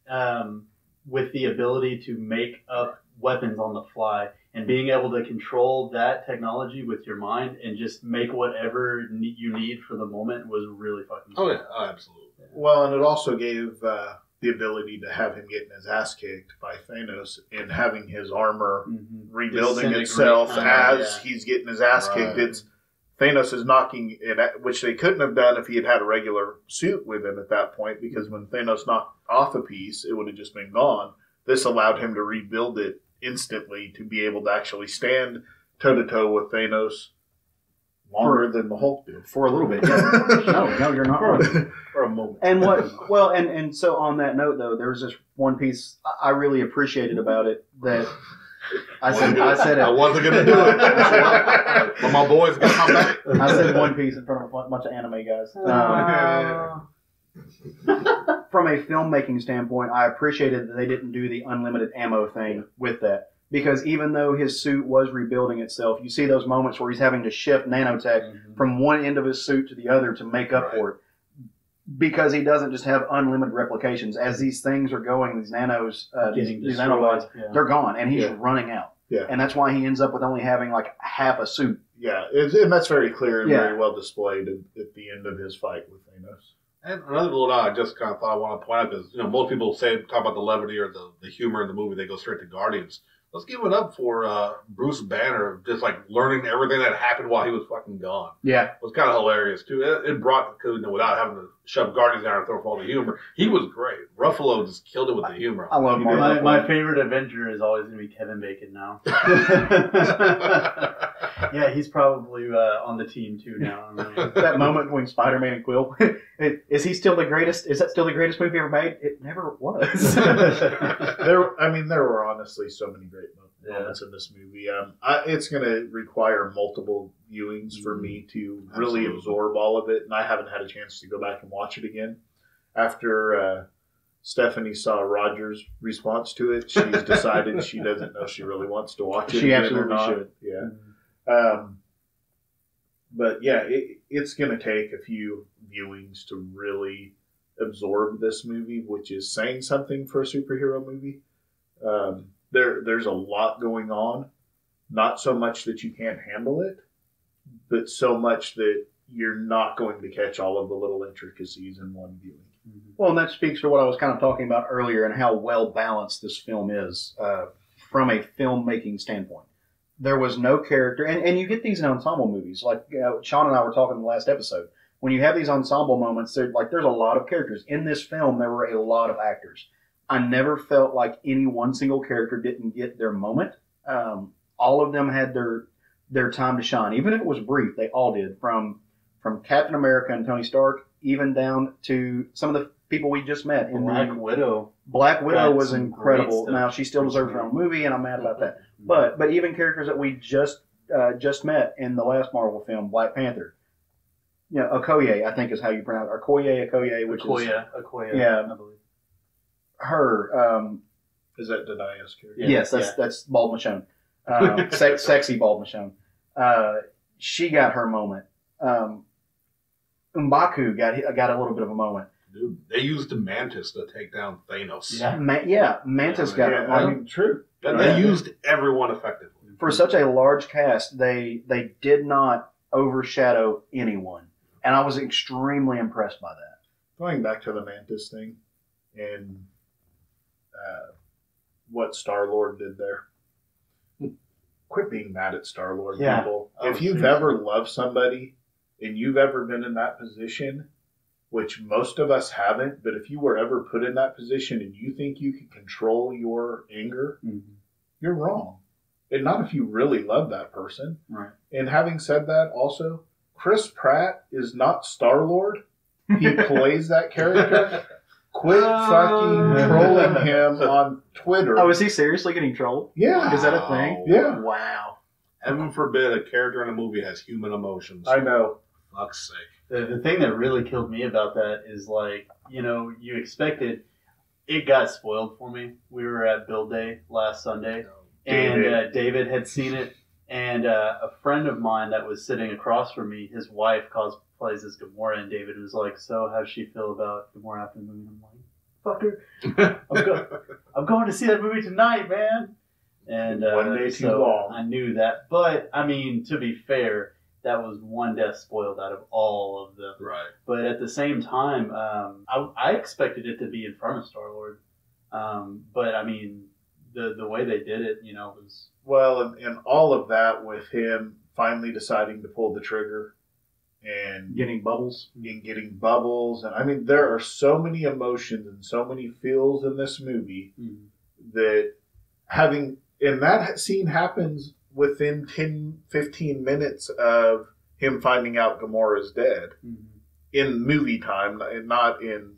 with the ability to make up weapons on the fly and being able to control that technology with your mind and just make whatever you need for the moment was really fucking cool. Oh yeah, absolutely. Well, and it also gave the ability to have him getting his ass kicked by Thanos and having his armor rebuilding itself as he's getting his ass kicked. It's Thanos is knocking it, which they couldn't have done if he had a regular suit with him at that point, because when Thanos knocked off a piece, it would have just been gone. This allowed him to rebuild it instantly to be able to actually stand toe-to-toe with Thanos longer than the Hulk did. For a little bit, yeah. No, you're not wrong. For a moment. And and so on that note, though, there was just one piece I really appreciated about it that I said I wasn't going to do it. But my boy's going to come back. I said one piece in front of a bunch of anime guys. From a filmmaking standpoint, I appreciated that they didn't do the unlimited ammo thing with that. Because even though his suit was rebuilding itself, you see those moments where he's having to shift nanotech from one end of his suit to the other to make up for it. Because he doesn't just have unlimited replications. As these things are going, these nanos, these nanobots, they're gone, and he's running out. Yeah. And that's why he ends up with only having like half a suit. Yeah, and that's very clear and very well displayed at the end of his fight with Thanos. And another little I just kind of thought I want to point out, because most people talk about the levity or the humor in the movie, they go straight to Guardians. Let's give it up for Bruce Banner, just like learning everything that happened while he was fucking gone. Yeah, it was kind of hilarious too. It brought, without having to shove Guardians down and throw for all the humor, he was great. Ruffalo just killed it with the humor. I love my favorite Avenger is always going to be Kevin Bacon now. Yeah, he's probably on the team too now. That moment between Spider-Man and Quill. Is he still the greatest? Is that still the greatest movie ever made? It never was. There were honestly so many great moments in this movie. It's going to require multiple viewings for me to really absorb all of it, and I haven't had a chance to go back and watch it again. After Stephanie saw Roger's response to it, she's decided she doesn't know she really wants to watch it. She again absolutely or not. should. Yeah. But yeah, it's going to take a few viewings to really absorb this movie, which is saying something for a superhero movie. There's a lot going on, not so much that you can't handle it, but so much that you're not going to catch all of the little intricacies in one viewing. Well, and that speaks to what I was kind of talking about earlier and how well balanced this film is from a filmmaking standpoint. There was no character, and you get these in ensemble movies. Like Sean and I were talking in the last episode. When you have these ensemble moments, there's a lot of characters. In this film, there were a lot of actors. I never felt like any one single character didn't get their moment. All of them had their time to shine. Even if it was brief, they all did. From Captain America and Tony Stark, even down to some of the people we just met. Black Widow. Black Widow was some incredible. great stuff. Now, she still deserves her own movie, and I'm mad about that. But even characters that we just met in the last Marvel film, Black Panther. You know, Okoye, I think is how you pronounce it. Okoye, which is... Okoye, yeah, I believe. Her... Is that Danaya's character? Yeah. Yes, that's Bald Michonne. Sexy Bald Michonne. She got her moment. M'Baku got a little bit of a moment. Dude, they used the Mantis to take down Thanos. Mantis got it. I mean, true. They used everyone effectively. For such a large cast, they did not overshadow anyone. And I was extremely impressed by that. Going back to the Mantis thing and what Star-Lord did there. Quit being mad at Star-Lord, people. If you've ever loved somebody and you've ever been in that position, which most of us haven't, but if you were ever put in that position and you think you can control your anger, you're wrong. And not if you really love that person. Right. And having said that, also, Chris Pratt is not Star-Lord. He plays that character. Quit fucking trolling him on Twitter. Oh, is he seriously getting trolled? Yeah. Is that a thing? Yeah. Wow. Heaven forbid a character in a movie has human emotions. I know. Fuck's sake. The thing that really killed me about that is, like, you know, you expected... It got spoiled for me. We were at Build Day last Sunday, and David had seen it, and a friend of mine that was sitting across from me, his wife cosplays as Gamora, and David was like, "So how does she feel about Gamora after the movie?" And I'm like, "Fuck her. I'm going to see that movie tonight, man." And One day too so long. I knew that. But, I mean, to be fair, that was one death spoiled out of all of them. Right. But at the same time, I expected it to be in front of Star-Lord. But, I mean, the way they did it, you know, was... Well, and all of that with him finally deciding to pull the trigger and Getting bubbles. getting bubbles. And I mean, there are so many emotions and so many feels in this movie that having... And that scene happens within 10, 15 minutes of him finding out Gamora's dead. In movie time, and not in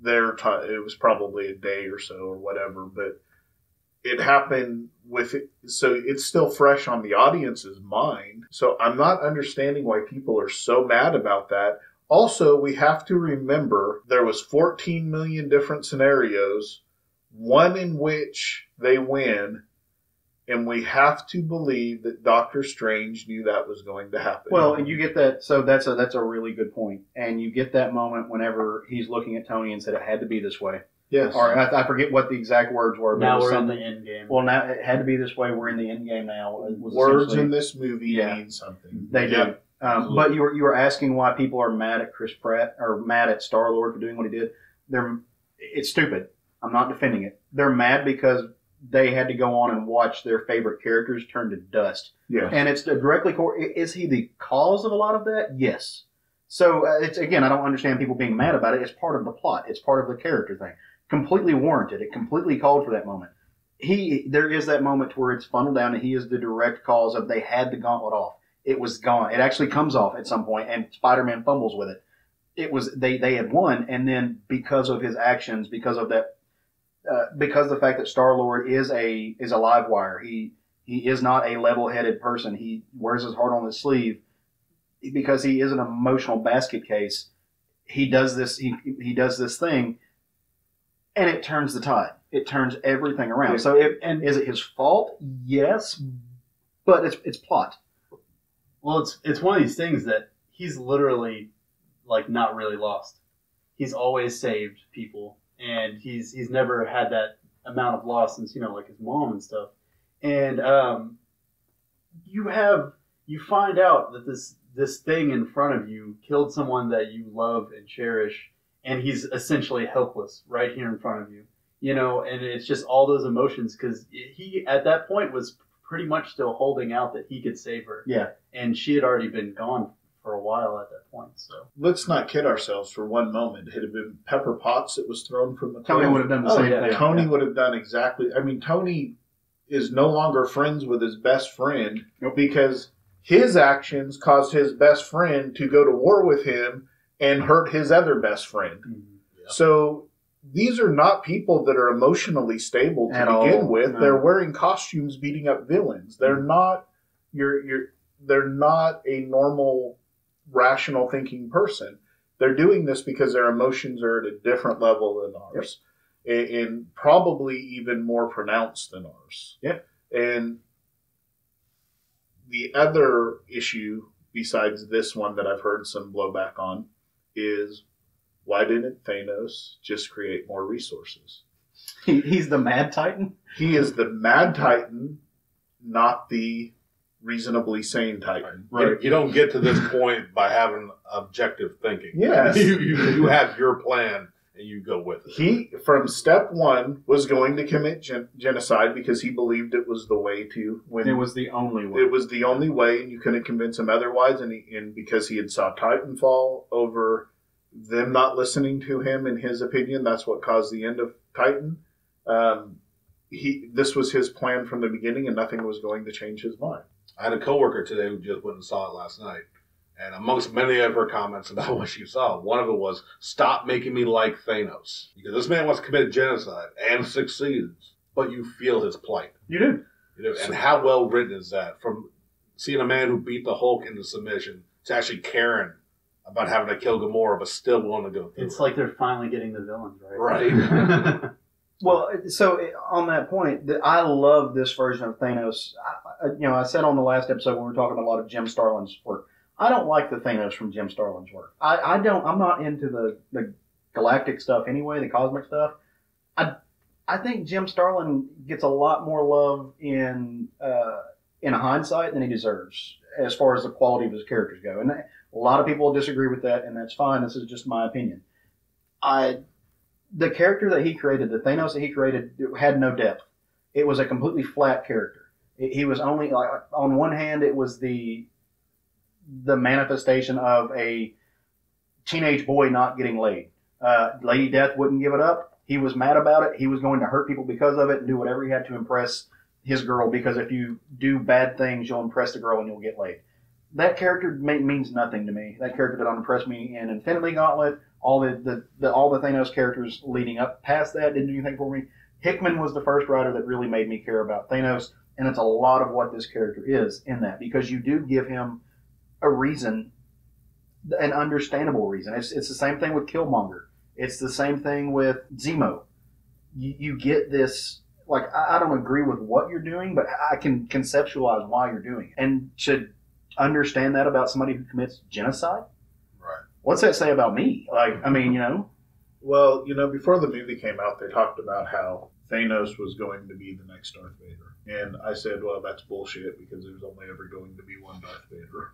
their time. It was probably a day or so or whatever, but it happened with it. So it's still fresh on the audience's mind. So I'm not understanding why people are so mad about that. Also, we have to remember there was 14 million different scenarios, one in which they win. And we have to believe that Doctor Strange knew that was going to happen. Well, and you get that. So that's a really good point. And you get that moment whenever he's looking at Tony and said it had to be this way. yes. Or I forget what the exact words were. But Now it was we're in something. the end game. Well, now it had to be this way. We're in the end game now. Was Words essentially- in this movie Yeah. mean something. They do. But you were asking why people are mad at Chris Pratt or mad at Star-Lord for doing what he did. It's stupid. I'm not defending it. They're mad because they had to go on and watch their favorite characters turn to dust. Yeah. And it's directly, is he the cause of a lot of that? Yes. So it's, again, I don't understand people being mad about it. It's part of the plot. It's part of the character thing. Completely warranted. It completely called for that moment. There is that moment where it's funneled down and he is the direct cause of they had the gauntlet off. it was gone. It actually comes off at some point, and Spider-Man fumbles with it. It was they had won, and then because of his actions, because of that, because of the fact that Star-Lord is a live wire, he is not a level-headed person. He wears his heart on his sleeve because he is an emotional basket case. He does this. He does this thing, and it turns the tide. It turns everything around. So, is it his fault? Yes, but it's plot. Well, it's one of these things that he's literally like not really lost. He's always saved people, and he's never had that amount of loss since like his mom and stuff. And you find out that this thing in front of you killed someone that you love and cherish, and he's essentially helpless right here in front of you. And it's just all those emotions because he at that point was pretty much still holding out that he could save her. Yeah, and she had already been gone for a while at that point. So let's not kid ourselves for one moment. It had been Pepper Potts that was thrown from the Tony cliff. would have done the same thing. Tony would have done exactly. I mean, Tony is no longer friends with his best friend because his actions caused his best friend to go to war with him and hurt his other best friend. Mm-hmm. Yeah. So these are not people that are emotionally stable to begin with. No. They're wearing costumes, beating up villains. They're not. They're not a normal, rational thinking person. They're doing this because their emotions are at a different level than ours, and probably even more pronounced than ours. Yeah. And the other issue, besides this one that I've heard some blowback on, is why didn't Thanos just create more resources? He's the Mad Titan? He is the Mad Titan, not the reasonably sane Titan. Right. You don't get to this point by having objective thinking. Yes. You have your plan and you go with it. He, from step one, was going to commit genocide because he believed it was the way to win. It was the only way. It was the only way, and you couldn't convince him otherwise. And because he had saw Titanfall over them not listening to him, in his opinion, that's what caused the end of Titan. This was his plan from the beginning, and nothing was going to change his mind. I had a coworker today who just went and saw it last night. And amongst many of her comments about what she saw, one of it was, stop making me like Thanos. Because this man wants to commit genocide and succeeds, but you feel his plight. You do. And how well written is that? From seeing a man who beat the Hulk into submission to actually caring about having to kill Gamora, but still willing to go through It's like they're finally getting the villains, right? Right. Well, so on that point, I love this version of Thanos. I said on the last episode when we were talking about a lot of Jim Starlin's work, I don't like the Thanos from Jim Starlin's work. I'm not into the galactic stuff anyway, the cosmic stuff. I think Jim Starlin gets a lot more love in hindsight than he deserves as far as the quality of his characters go. And a lot of people disagree with that, and that's fine. This is just my opinion. The character that he created, the Thanos that he created, had no depth. It was a completely flat character. He was only, like, on one hand, it was the manifestation of a teenage boy not getting laid. Lady Death wouldn't give it up. He was mad about it. He was going to hurt people because of it and do whatever he had to impress his girl, because if you do bad things, you'll impress the girl and you'll get laid. That character means nothing to me. That character did not impress me in Infinity Gauntlet. All the Thanos characters leading up past that didn't do anything for me. Hickman was the first writer that really made me care about Thanos, and it's a lot of what this character is in that, because you do give him a reason, an understandable reason. It's the same thing with Killmonger. It's the same thing with Zemo. You get this, like, I don't agree with what you're doing, but I can conceptualize why you're doing it. And to understand that about somebody who commits genocide? Right. What's that say about me? Like, I mean, Well, before the movie came out, they talked about how Thanos was going to be the next Darth Vader. And I said, well, that's bullshit, because there's only ever going to be one Darth Vader.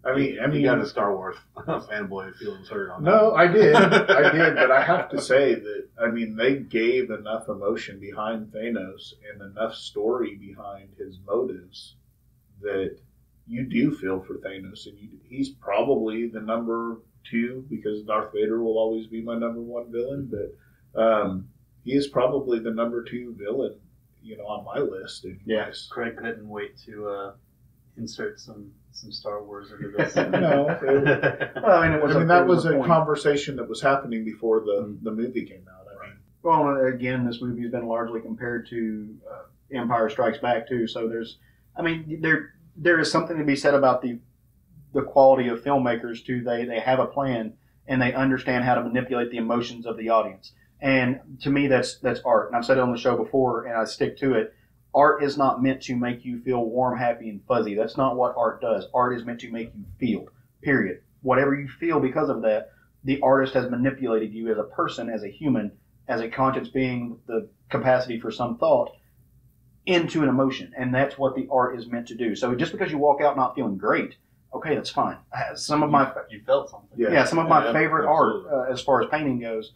I mean, you got a Star Wars fanboy feelings hurt on that. No, I did, but I have to say that, they gave enough emotion behind Thanos and enough story behind his motives that you do feel for Thanos, and he's probably the number 2, because Darth Vader will always be my number 1 villain, but he is probably the number 2 villain, on my list. Anyways. Yeah, Craig couldn't wait to insert some Star Wars into this. No, Well, I mean, that was a a point. conversation that was happening before the movie came out. I mean, Well, again, this movie has been largely compared to Empire Strikes Back too. So there is something to be said about the quality of filmmakers too. They have a plan and they understand how to manipulate the emotions of the audience. And to me, that's art. And I've said it on the show before, and I stick to it. Art is not meant to make you feel warm, happy, and fuzzy. That's not what art does. Art is meant to make you feel. Period. Whatever you feel because of that, the artist has manipulated you as a person, as a human, as a conscious being with the capacity for some thought into an emotion. And that's what the art is meant to do. So just because you walk out not feeling great, okay, that's fine. Some of my You felt something. some of my Yeah, favorite absolutely. art as far as painting goes,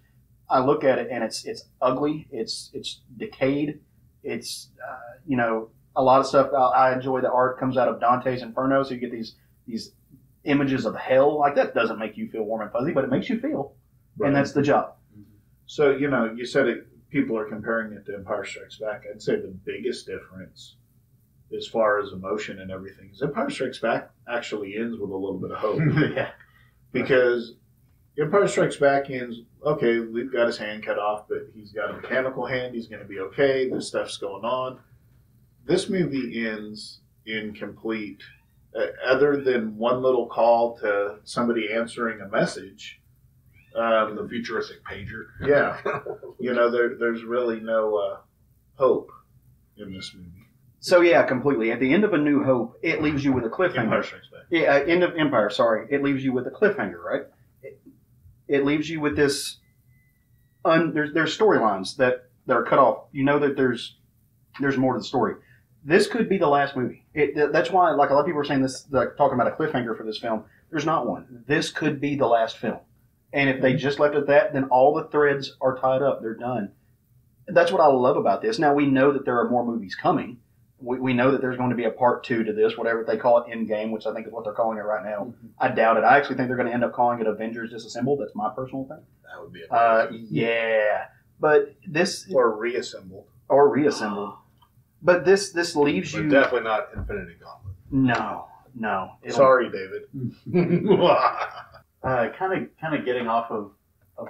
I look at it and it's ugly, it's decayed, it's a lot of stuff. I enjoy the art comes out of Dante's Inferno, so you get these images of hell. Like that doesn't make you feel warm and fuzzy, but it makes you feel, and that's the job. so you said it. People are comparing it to Empire Strikes Back. I'd say the biggest difference, as far as emotion and everything, is Empire Strikes Back actually ends with a little bit of hope. Yeah. Because Empire Strikes Back ends, okay, Luke got his hand cut off, but he's got a mechanical hand. He's going to be okay. This stuff's going on. This movie ends incomplete, other than one little call to somebody answering a message. The futuristic pager. Yeah. There's really no hope in this movie. So yeah, completely. At the end of A New Hope, it leaves you with a cliffhanger. Empire Strikes Back. Yeah, end of Empire. Sorry, it leaves you with a cliffhanger, right? It leaves you with this. There's storylines that are cut off. You know that there's more to the story. This could be the last movie. That's why, like a lot of people are saying this, talking about a cliffhanger for this film. There's not one. This could be the last film. And if they just left it at that, then all the threads are tied up. They're done. That's what I love about this. Now, we know that there are more movies coming. We know that there's going to be a part 2 to this, whatever they call it, Endgame, which I think is what they're calling it right now. Mm-hmm. I doubt it. I actually think they're going to end up calling it Avengers Disassembled. That's my personal thing. That would be yeah. But this... Or reassembled. But this leaves but you... definitely not Infinity Gauntlet. No. Sorry, David. Kind of getting off of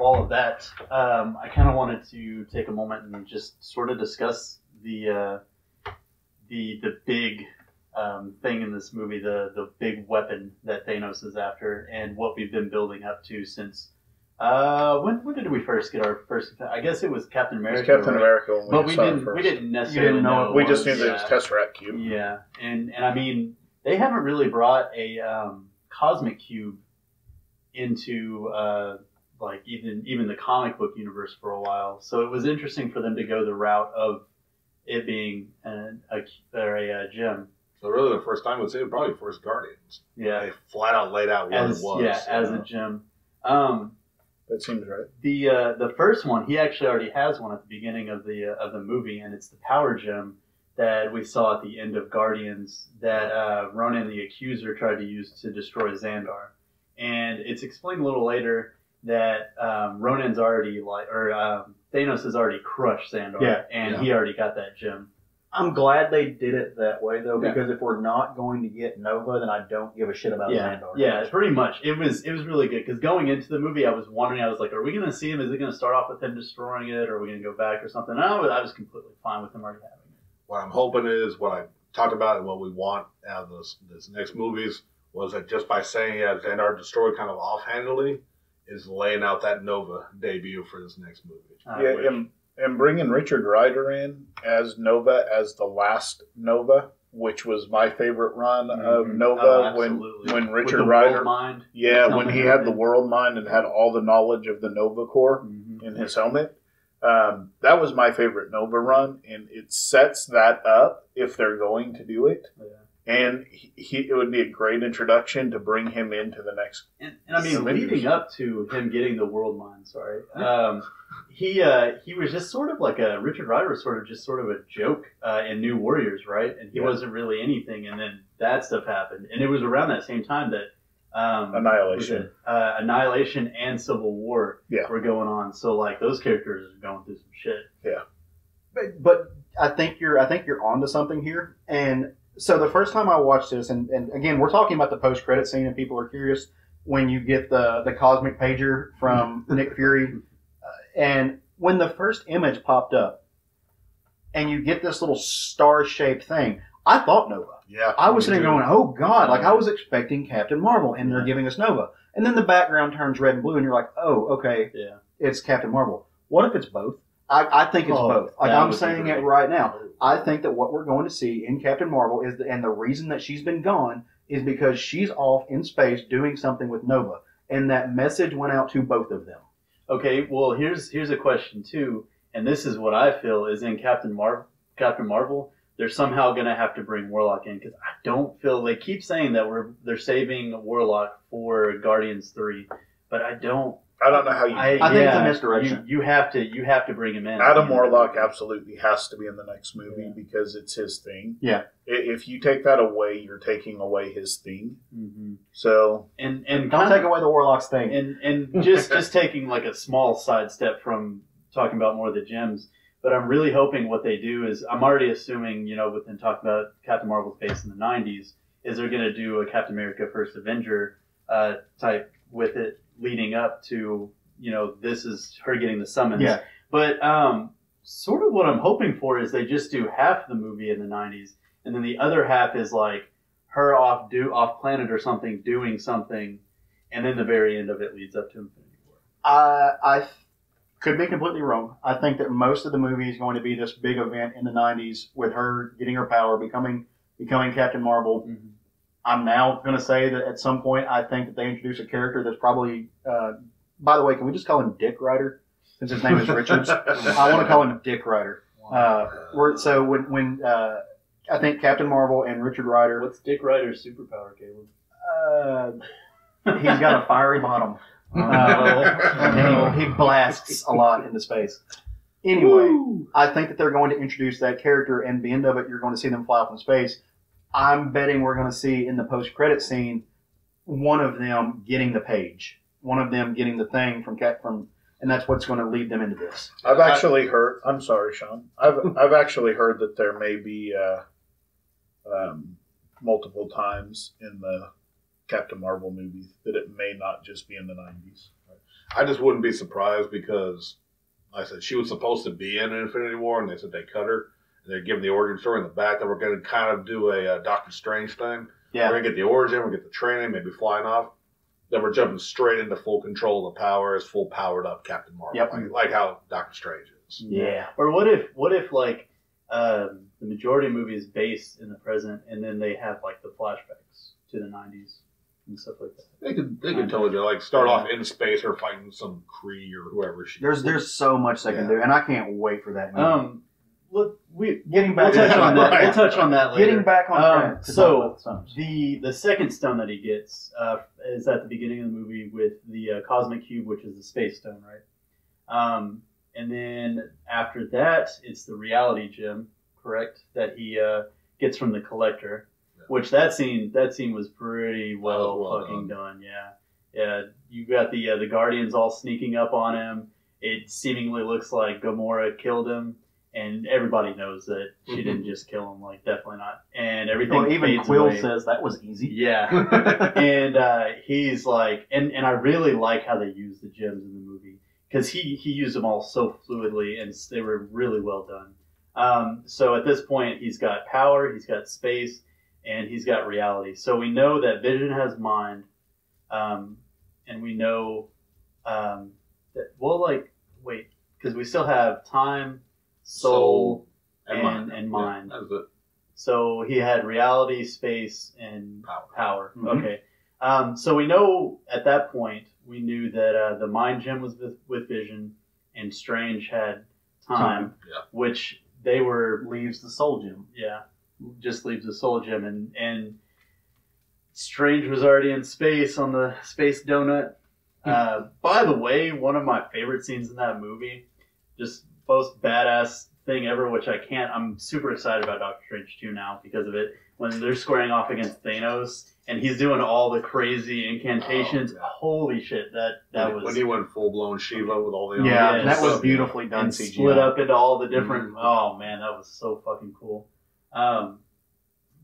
all of that, I kind of wanted to take a moment and just sort of discuss the big thing in this movie, the big weapon that Thanos is after, and what we've been building up to since. When did we first get our first? I guess it was Captain America. It was Captain America, when but we saw it first. we didn't necessarily know. We just knew that it was Tesseract Cube. Yeah, and I mean, they haven't really brought a cosmic cube into like even the comic book universe for a while. So it was interesting for them to go the route of it being a gem. So really, the first time we'd say probably first Guardians. Yeah, They flat out laid out what it was. Yeah, as a gem. That seems right. The first one, he actually already has one at the beginning of the movie, and it's the power gem that we saw at the end of Guardians that Ronan the Accuser tried to use to destroy Xandar. And it's explained a little later that Ronan's already Thanos has already crushed Xandar, he already got that gem. I'm glad they did it that way, though, because if we're not going to get Nova, then I don't give a shit about Xandar. Yeah, pretty much. It was really good, because going into the movie, I was wondering, I was like, are we going to see him? Is it going to start off with him destroying it, or are we going to go back or something? I was completely fine with him already having it. What I'm hoping is, what I talked about and what we want out of this next movies was that just by saying Xandar destroyed kind of offhandedly is laying out that Nova debut for this next movie. And bringing Richard Rider in as Nova, as the last Nova, which was my favorite run of Nova when Richard Rider, when he had the world mind and had all the knowledge of the Nova Corps in his helmet. That was my favorite Nova run, and it sets that up if they're going to do it. Yeah. And it would be a great introduction to bring him into the next. And I mean, leading up to him getting the world mind, he was just sort of like Richard Rider was sort of a joke in New Warriors, right? And he wasn't really anything. And then that stuff happened, and it was around that same time that Annihilation and Civil War were going on. So like those characters are going through some shit. Yeah, but I think you're onto something here, and So the first time I watched this, and again, we're talking about the post-credit scene, and people are curious when you get the cosmic pager from Nick Fury, and when the first image popped up, and you get this little star-shaped thing, I thought Nova. Yeah. I was sitting there going, oh God, like I was expecting Captain Marvel, and they're giving us Nova. And then the background turns red and blue, and you're like, oh, okay, it's Captain Marvel. What if it's both? I think it's both. Like I'm saying it right now. I think that what we're going to see in Captain Marvel is, and the reason that she's been gone is because she's off in space doing something with Nova, and that message went out to both of them. Okay, well here's a question too, and this is what I feel is in Captain Marvel, they're somehow going to have to bring Warlock in because I don't feel they keep saying that they're saving Warlock for Guardians 3, but I don't know how you. I think it's a misdirection. You have to bring him in. Adam Warlock absolutely has to be in the next movie because it's his thing. Yeah. If you take that away, you're taking away his thing. Mm-hmm. So and don't take away the Warlock's thing. And just taking like a small sidestep from talking about more of the gems. But I'm really hoping what they do is, I'm already assuming, within talking about Captain Marvel's base in the 90s, is they're going to do a Captain America First Avenger type with it leading up to, this is her getting the summons. Yeah. But sort of what I'm hoping for is they just do half the movie in the 90s, and then the other half is like her off planet or something, doing something, and then the very end of it leads up to Infinity War. I could be completely wrong. I think that most of the movie is going to be this big event in the 90s with her getting her power, becoming Captain Marvel. Mm-hmm. I'm now going to say that at some point I think that they introduce a character that's probably, by the way, can we just call him Dick Rider? Since his name is Richards. I want to call him Dick Rider. So when I think Captain Marvel and Richard Rider. What's Dick Rider's superpower, Caleb? He's got a fiery bottom. And he blasts a lot into space. Anyway, I think that they're going to introduce that character, and the end of it, you're going to see them fly up in space. I'm betting we're going to see in the post-credit scene one of them getting the page, one of them getting the thing from, and that's what's going to lead them into this. I've actually heard. I'm sorry, Sean. I've actually heard that there may be multiple times in the Captain Marvel movie that it may not just be in the 90s. I just wouldn't be surprised because, like I said, she was supposed to be in Infinity War, and they said they cut her. And they're giving the origin story in the back that we're going to kind of do a Doctor Strange thing. Yeah. We're going to get the origin, we'll get the training, maybe flying off. Then we're jumping straight into full control of the power as full powered up Captain Marvel. Yep. Like how Doctor Strange is. Yeah. Or what if like the majority of the movie is based in the present, and then they have like the flashbacks to the 90s and stuff like that. They could totally do like start off in space or fighting some Kree or whoever she is. There's so much they can do, and I can't wait for that movie. Look, we'll touch on that. We'll touch on that later. Getting back on track. So the second stone that he gets is at the beginning of the movie with the cosmic cube, which is the space stone, right? And then after that, it's the reality gem, correct? That he gets from the collector. Which that scene was pretty well fucking done. Yeah. You got the Guardians all sneaking up on him. It seemingly looks like Gamora killed him, and everybody knows that she didn't just kill him. Like, definitely not. And everything. Well, even fades Quill away. says that was easy. Yeah. And he's like, and I really like how they use the gems in the movie because he used them all so fluidly, and they were really well done. So at this point, he's got power, he's got space, and he's got reality. So we know that Vision has mind, and we know that, because we still have time, soul and mind. Yeah, that's it. So he had reality, space, and power. Mm-hmm. Okay. So we know at that point, we knew that the mind gem was with Vision, and Strange had time, which they were... Leaves the soul gem. Yeah. Just leaves the soul gem, and Strange was already in space on the space donut. By the way, one of my favorite scenes in that movie, just most badass thing ever, which I'm super excited about Doctor Strange 2 now because of it, when they're squaring off against Thanos, and he's doing all the crazy incantations. Holy shit, that was... When he went full-blown Shiva with all the... Yeah, Yes. that was beautifully done and CGI. split up into all the different... Oh, man, that was so fucking cool.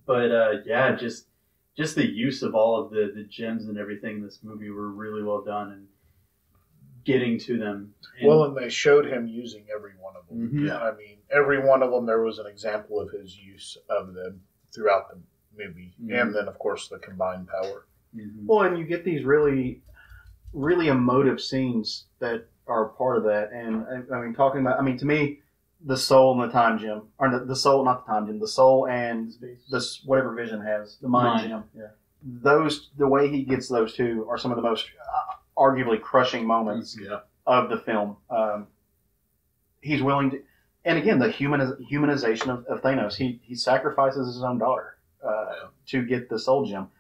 But yeah, just the use of all of the gems and everything in this movie were really well done, and getting to them. And they showed him using every one of them. Mhm. Yeah. I mean, every one of them, there was an example of his use of them throughout the movie. Mhm. And then, of course, the combined power. Mhm. Well, and you get these really, really emotive scenes that are part of that. And I mean, to me, the soul and the time gem, or the soul, not the time gem, the soul and this whatever Vision has, the mind gem. Yeah. Those, the way he gets those two, are some of the most arguably crushing moments Yeah. of the film. He's willing to, and again, the humanization of Thanos. He sacrifices his own daughter to get the soul gem.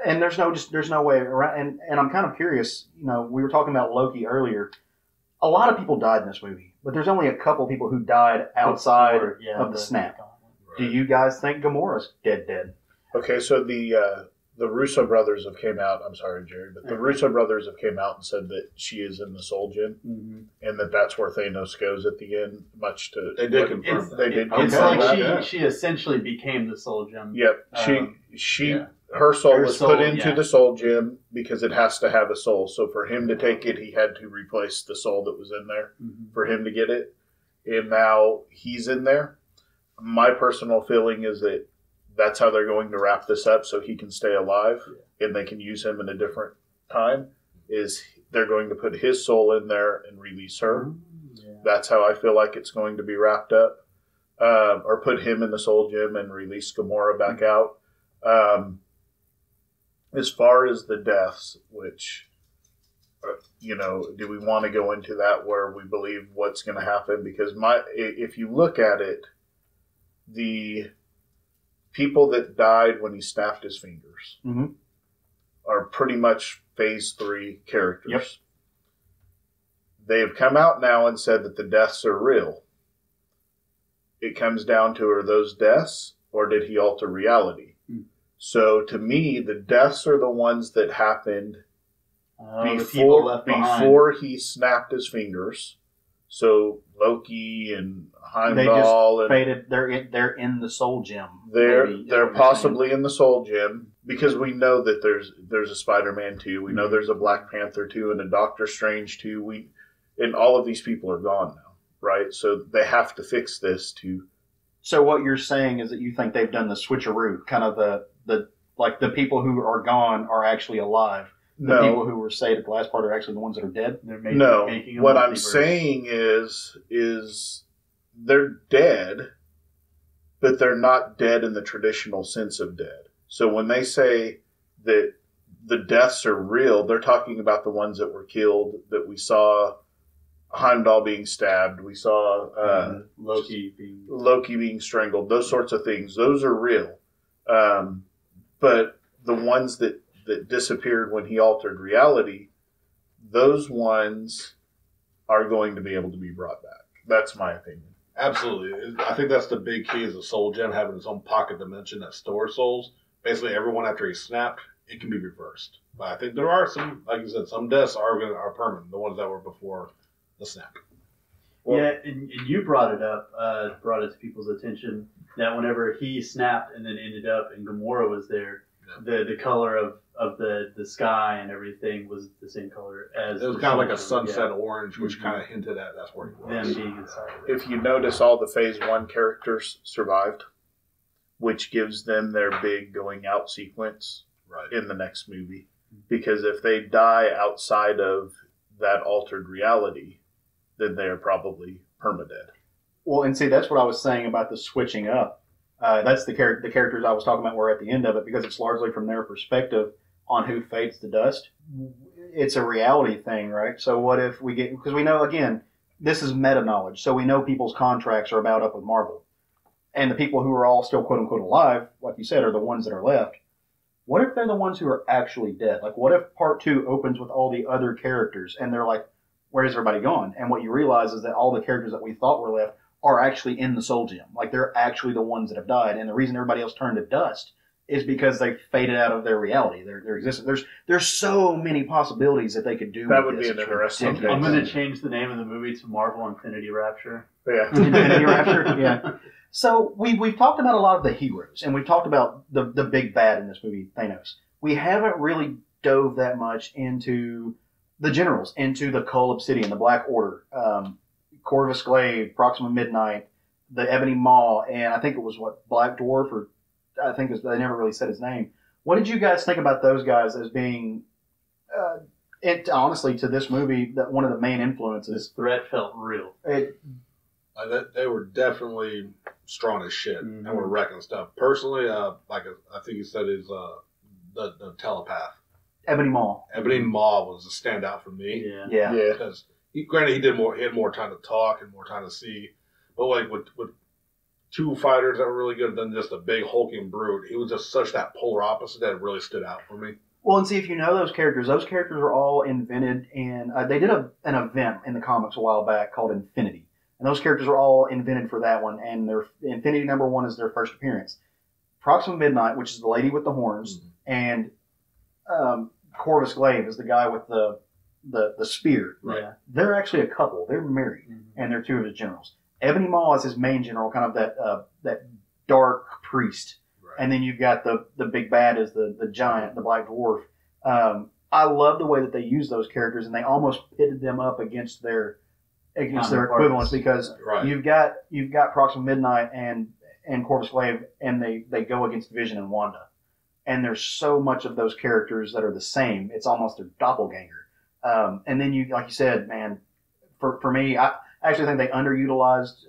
And there's no way around. And I'm kind of curious. You know, we were talking about Loki earlier. A lot of people died in this movie, but there's only a couple people who died outside of the snap. Right. Do you guys think Gamora's dead? Okay, so the Russo brothers have came out. I'm sorry, Jerry, but the Russo brothers have came out and said that she is in the Soul Gem, and that's where Thanos goes at the end. Much to They did confirm that. They did. It's confirm like that. she essentially became the Soul Gem. Yep. Her soul was put into the Soul Gem because it has to have a soul. So for him to take it, he had to replace the soul that was in there for him to get it. And now he's in there. My personal feeling is that that's how they're going to wrap this up so he can stay alive and they can use him in a different time, is they're going to put his soul in there and release her. That's how I feel like it's going to be wrapped up. Or put him in the Soul Gem and release Gamora back out. As far as the deaths, which, do we want to go into that where we believe what's going to happen? Because if you look at it, the people that died when he snapped his fingers are pretty much Phase 3 characters. Yep. They have come out now and said that the deaths are real. It comes down to, are those deaths or did he alter reality? So to me, the deaths are the ones that happened before he snapped his fingers. So Loki and Heimdall They just faded. They're in the Soul Gem. They're possibly in the Soul Gem because we know that there's a Spider-Man 2. We know there's a Black Panther 2 and a Doctor Strange 2. And all of these people are gone now, right? So they have to fix this to. So what you're saying is that you think they've done the switcheroo, kind of the people who are gone are actually alive. The people who were saved at the last part are actually the ones that are dead. Making what I'm saying is they're dead, but they're not dead in the traditional sense of dead. So when they say that the deaths are real, they're talking about the ones that were killed, that we saw Heimdall being stabbed, we saw Loki being strangled, those sorts of things. Those are real. But the ones that disappeared when he altered reality, those ones are going to be able to be brought back. That's my opinion. Absolutely. I think that's the big key, is the Soul Gem having its own pocket dimension that stores souls. Basically, everyone after he snapped, it can be reversed. But I think there are some, like you said, some deaths are permanent, the ones that were before the snap. And you brought it to people's attention that whenever he snapped and then ended up and Gamora was there, the color of the sky and everything was the same color as it was kind of like a sunset orange, which kind of hinted at that's where he was. Them being inside of it. If you notice, all the Phase 1 characters survived, which gives them their big going out sequence in the next movie. Because if they die outside of that altered reality, then they are probably permadead. Well, and see, that's what I was saying about the switching up. That's the characters I was talking about were at the end of it, because it's largely from their perspective on who fades to dust. It's a reality thing, right? So what if we get, because we know, again, this is meta knowledge, so we know people's contracts are about up with Marvel. And the people who are all still quote unquote alive, like you said, are the ones that are left. What if they're the ones who are actually dead? Like, what if part 2 opens with all the other characters and they're like, where's everybody gone? And what you realize is that all the characters that we thought were left are actually in the Soul Gem. Like, they're actually the ones that have died. And the reason everybody else turned to dust is because they faded out of their reality, their existence. There's so many possibilities that they could do. That would be an interesting thing. I'm going to change the name of the movie to Marvel Infinity Rapture. Yeah. Infinity Rapture? Yeah. So we've talked about a lot of the heroes, and we've talked about the big bad in this movie, Thanos. We haven't really dove that much into the generals, into the Cull Obsidian, the Black Order, Corvus Glaive, Proxima Midnight, the Ebony Maw, and I think it was Black Dwarf, or I think they never really said his name. What did you guys think about those guys as being, honestly, to this movie, that one of the main influences? This threat felt real. They were definitely strong as shit and were wrecking stuff. Personally, like I think you said, is the telepath. Ebony Maw. Ebony Maw was a standout for me. Yeah. Because granted, he had more time to talk and more time to see, but like with two fighters that were really good than just a big hulking brute, he was just such that polar opposite that it really stood out for me. Well, and see, if you know those characters were all invented, and they did an event in the comics a while back called Infinity. And those characters are all invented for that one, and their Infinity #1 is their first appearance. Proxima Midnight, which is the lady with the horns, and Corvus Glaive is the guy with the spear. Right. Yeah. They're actually a couple. They're married, and they're two of his generals. Ebony Maw is his main general, kind of that dark priest. Right. And then you've got the big bad is the giant, the Black Dwarf. I love the way that they use those characters, and they almost pitted them up against their equivalents, because you've got Proxima Midnight and Corvus Glaive, and they go against Vision and Wanda. And there's so much of those characters that are the same. It's almost their doppelganger. And then like you said, man, for me, I actually think they underutilized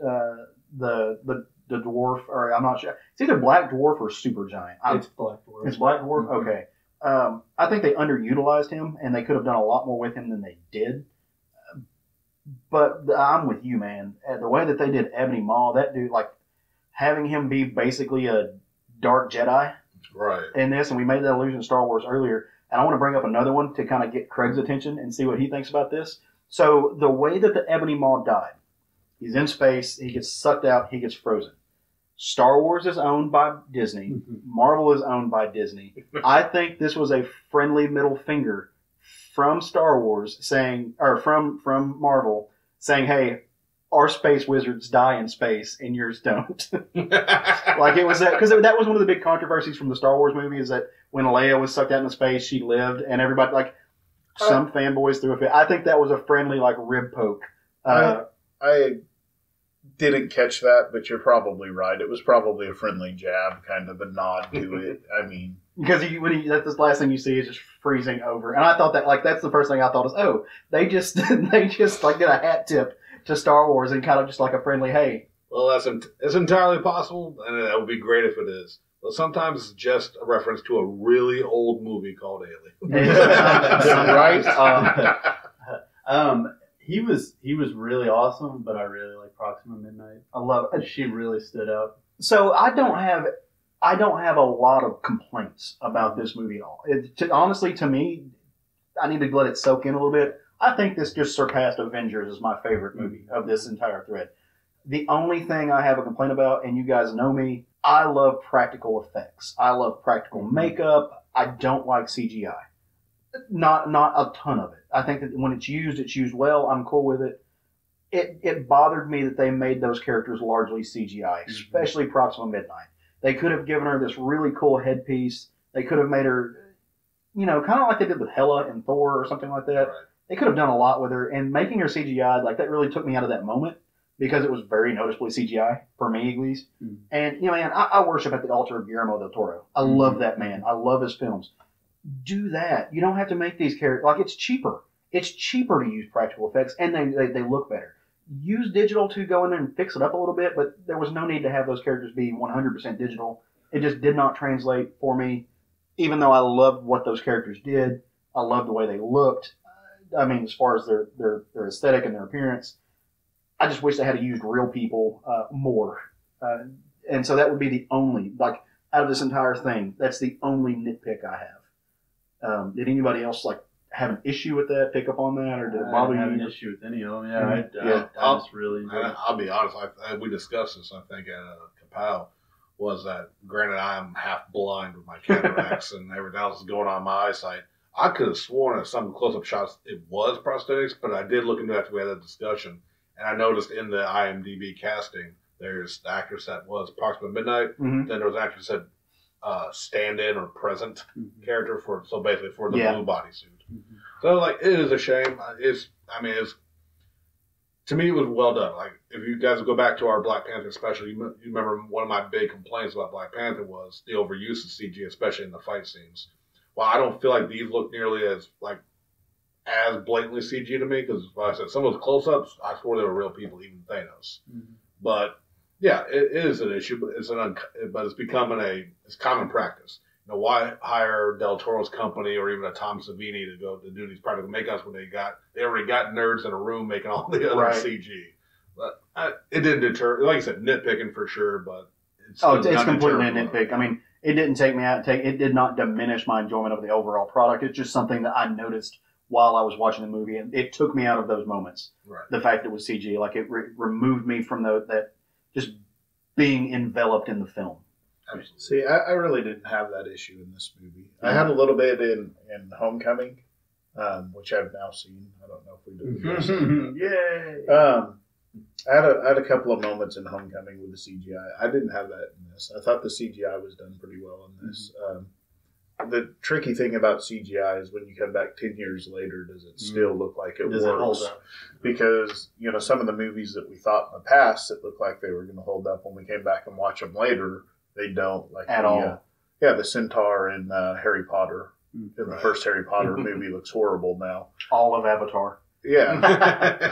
the dwarf, or I'm not sure. It's either Black Dwarf or Supergiant. It's Black Dwarf. It's Black Dwarf? Okay. I think they underutilized him, and they could have done a lot more with him than they did. But I'm with you, man. The way that they did Ebony Maw, that dude, like, having him be basically a dark Jedi in this, and we made that allusion to Star Wars earlier, and I want to bring up another one to kind of get Craig's attention and see what he thinks about this. So the way that the Ebony Maw died, he's in space, he gets sucked out, he gets frozen. Star Wars is owned by Disney. Marvel is owned by Disney. I think this was a friendly middle finger from Star Wars saying, or from Marvel saying, hey, our space wizards die in space and yours don't. Like, it was that, because that was one of the big controversies from the Star Wars movie, is that when Leia was sucked out into space, she lived, and everybody, like, some fanboys threw a fit. I think that was a friendly, like, rib poke. I didn't catch that, but you're probably right. It was probably a friendly jab, kind of a nod to it. I mean, because that's the last thing you see is just freezing over, and I thought that, like, that's the first thing I thought is, oh, they just like did a hat tip to Star Wars and kind of just like a friendly, hey. Well, it's entirely possible, and that would be great if it is. But sometimes it's just a reference to a really old movie called Alien. Right? He was really awesome, but I really like Proxima Midnight. I love it. She really stood out. So I don't have a lot of complaints about this movie at all. Honestly, to me, I need to let it soak in a little bit. I think this just surpassed Avengers as my favorite movie of this entire thread. The only thing I have a complaint about, and you guys know me, I love practical effects. I love practical makeup. I don't like CGI. Not a ton of it. I think that when it's used well. I'm cool with it. It bothered me that they made those characters largely CGI, especially Proxima Midnight. They could have given her this really cool headpiece. They could have made her, kind of like they did with Hela and Thor or something like that. Right. They could have done a lot with her, and making her CGI, like, that really took me out of that moment, because it was very noticeably CGI, for me at least. And, man, I worship at the altar of Guillermo del Toro. I love that man. I love his films. Do that. You don't have to make these characters, like, it's cheaper. It's cheaper to use practical effects, and they look better. Use digital to go in there and fix it up a little bit, but there was no need to have those characters be 100% digital. It just did not translate for me, even though I loved what those characters did. I loved the way they looked. I mean, as far as their aesthetic and their appearance, I just wish they had used real people more. And so that would be the only, like, out of this entire thing, that's the only nitpick I have. Did anybody else, like, have an issue with that, pick up on that, or did it bother you? I didn't have an issue with any of them. I just really enjoyed it. I'll be honest, we discussed this, I think, at Kapow, was that, granted, I'm half blind with my cataracts and everything else is going on in my eyesight. I could have sworn at some close-up shots it was prosthetics, but I did look into it after we had that discussion, and I noticed in the IMDb casting There's the actress that was Proxima Midnight. Mhm. Then there was an actress that stand-in or present character for basically for the blue bodysuit. So like it is a shame. It's to me it was well done. Like if you guys go back to our Black Panther special, you remember one of my big complaints about Black Panther was the overuse of CG, especially in the fight scenes. Well, I don't feel like these look nearly as blatantly CG to me because, like I said, some of those close-ups, I swore they were real people, even Thanos. But yeah, it is an issue, but it's becoming it's common practice. You know, why hire Del Toro's company or even a Tom Savini to go to do these practical makeups when they already got nerds in a room making all the other CG? But it didn't deter, like I said, nitpicking for sure, but it's completely a nitpick. I mean, it didn't take me out. It did not diminish my enjoyment of the overall product. It's just something that I noticed while I was watching the movie, and it took me out of those moments. Right. The fact that it was CG, like it removed me from that just being enveloped in the film. Absolutely. See, I really didn't have that issue in this movie. I had a little bit in Homecoming, which I've now seen. I don't know if we did. Yay! I had a couple of moments in Homecoming with the CGI. I didn't have that in this. I thought the CGI was done pretty well in this. The tricky thing about CGI is when you come back 10 years later, does it still look like it works? It hold up? Because, you know, some of the movies that we thought in the past that looked like they were going to hold up when we came back and watch them later, they don't. Like At all. The Centaur in Harry Potter. In the first Harry Potter movie looks horrible now. All of Avatar. Yeah.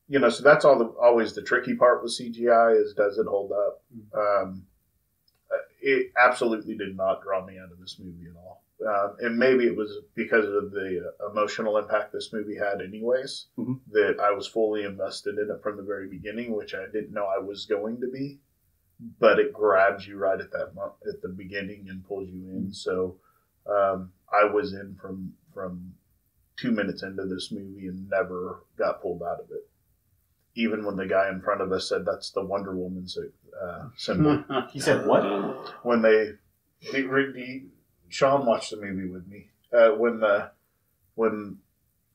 You know, so that's always the tricky part with CGI is does it hold up? It absolutely did not draw me out of this movie at all. And maybe it was because of the emotional impact this movie had anyways, that I was fully invested in it from the very beginning, which I didn't know I was going to be. But it grabs you right at the beginning and pulls you in. So I was in from 2 minutes into this movie and never got pulled out of it. Even when the guy in front of us said that's the Wonder Woman symbol. He said what? When Sean watched the movie with me. When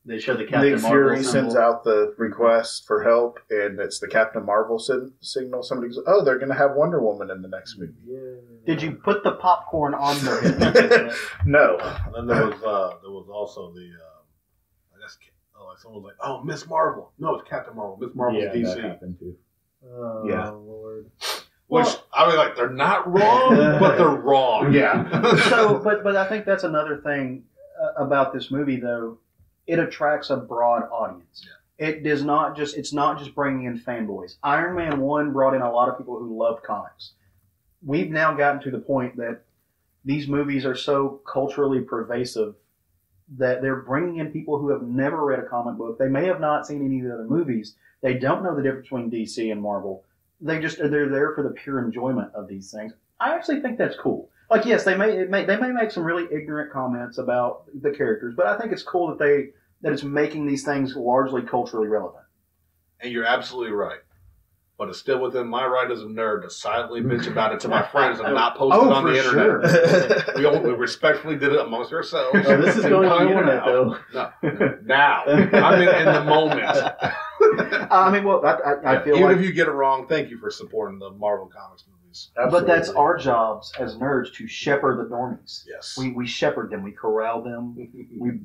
they show the Captain Nick Marvel Fury symbol. sends out the request for help, and it's the Captain Marvel signal. Somebody goes, "Oh, they're going to have Wonder Woman in the next movie." Did you put the popcorn on there? No. And then there was also the someone was like, "Oh, Miss Marvel." No, it's Captain Marvel. Miss Marvel's DC. That happened too. Oh, Lord. Which I mean, like they're not wrong, but they're wrong. Yeah. So, but I think that's another thing about this movie, though. It attracts a broad audience. Yeah. It's not just bringing in fanboys. Iron Man 1 brought in a lot of people who love comics. We've now gotten to the point that these movies are so culturally pervasive that they're bringing in people who have never read a comic book. They may have not seen any of the other movies. They don't know the difference between DC and Marvel. They're there for the pure enjoyment of these things. I actually think that's cool. Like, yes, they may make some really ignorant comments about the characters, but I think it's cool that it's making these things largely culturally relevant. And you're absolutely right. But it's still within my right as a nerd to silently bitch about it to my friends and not post it on the internet. Sure. We respectfully did it amongst ourselves. Oh, this is going on the internet, though. No, now. I mean, in the moment. I mean, well, I feel even like if you get it wrong, thank you for supporting the Marvel Comics movies. But that's our jobs as nerds to shepherd the normies. Yes. We shepherd them. We corral them.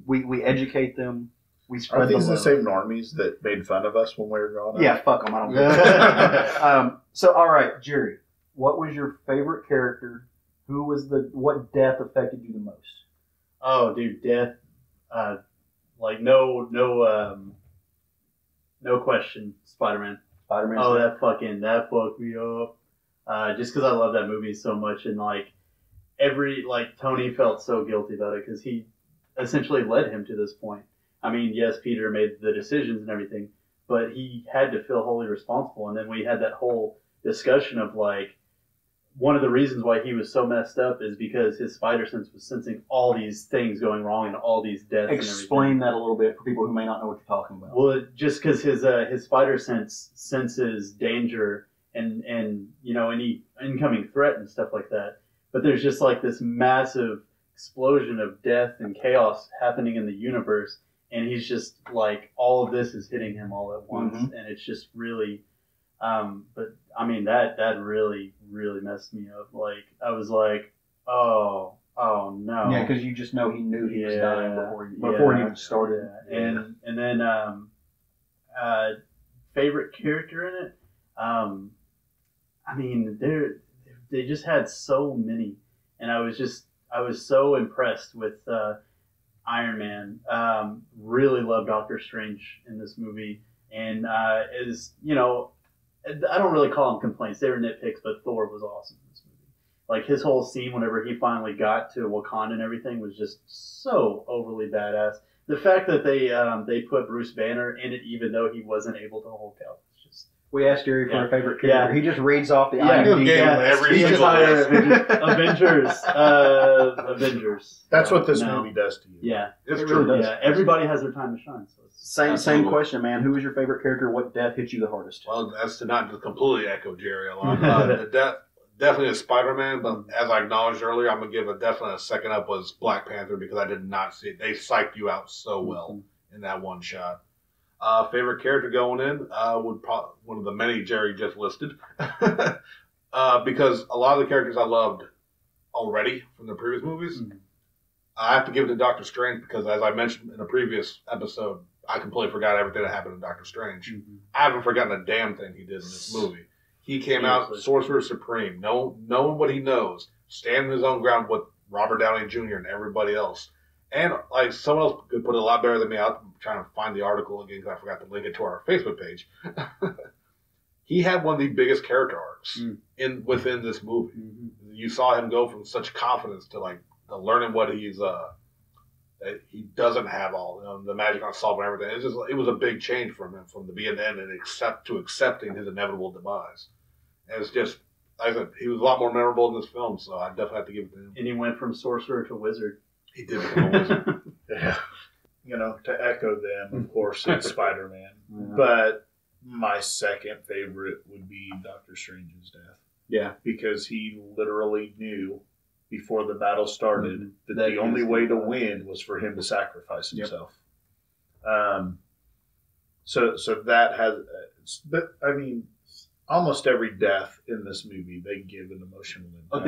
we educate them. We spread Are these the love. same normies that made fun of us when we were growing up? Yeah, fuck them. I don't care. So, all right, Jerry, what was your favorite character? What death affected you the most? Oh, dude, death. No question. Spider-Man. Spider-Man. Oh, that fucked me up. Just because I love that movie so much, and Tony felt so guilty about it because he essentially led him to this point. I mean, yes, Peter made the decisions and everything, but he had to feel wholly responsible. And then we had that whole discussion of one of the reasons why he was so messed up is because his spider sense was sensing all these things going wrong and all these deaths. Explain that a little bit for people who may not know what you're talking about. Well, just because his spider sense senses danger and any incoming threat and stuff like that. But there's just this massive explosion of death and chaos happening in the universe. And he's just all of this is hitting him all at once. And it's just really, But I mean, that really messed me up. Like, I was like, oh no. Yeah, because you just know he knew he was dying before he even started. Yeah. And then favorite character in it. I mean, they just had so many, and I was so impressed with Iron Man. Really love Doctor Strange in this movie, and is I don't really call them complaints. They were nitpicks, but Thor was awesome in this movie. Like, his whole scene whenever he finally got to Wakanda and everything was just so overly badass. The fact that they put Bruce Banner in it, even though he wasn't able to Hulk out, was just. We asked Jerry for a favorite character. Yeah. He just reads off the IMDb list. Every single Avengers. Avengers. That's what this movie does to you. Yeah, It's It true. really does. Yeah, everybody has their time to shine. So it's Same Absolutely. question, man. Who was your favorite character? What death hit you the hardest? Well, that's to not just completely echo Jerry a lot. Definitely a Spider-Man, but as I acknowledged earlier, I'm going to give definitely a second up was Black Panther because I did not see it. They psyched you out so well in that one shot. Favorite character going in would probably one of the many Jerry just listed because a lot of the characters I loved already from the previous movies. Mm-hmm. I have to give it to Doctor Strange because, as I mentioned in a previous episode, I completely forgot everything that happened in Doctor Strange. Mm-hmm. I haven't forgotten a damn thing he did in this movie. He came out Sorcerer Supreme, knowing what he knows, standing his own ground with Robert Downey Jr. and everybody else. And like someone else could put it a lot better than me. I'm trying to find the article again because I forgot to link it to our Facebook page. He had one of the biggest character arcs within this movie. Mm-hmm. You saw him go from such confidence to like learning what he's that he doesn't have all the magic on solving everything. It was a big change from him from the beginning and accepting his inevitable demise. And it's just, like I said, he was a lot more memorable in this film, so I definitely have to give it to him. And he went from sorcerer to wizard. He did become a wizard. Yeah. To echo them, of course, it's Spider-Man. Yeah. But my second favorite would be Doctor Strange's death. Yeah. Because he literally knew before the battle started that That the only way to win was for him to sacrifice himself. So that has, I mean, almost every death in this movie, they give an emotional impact. Oh,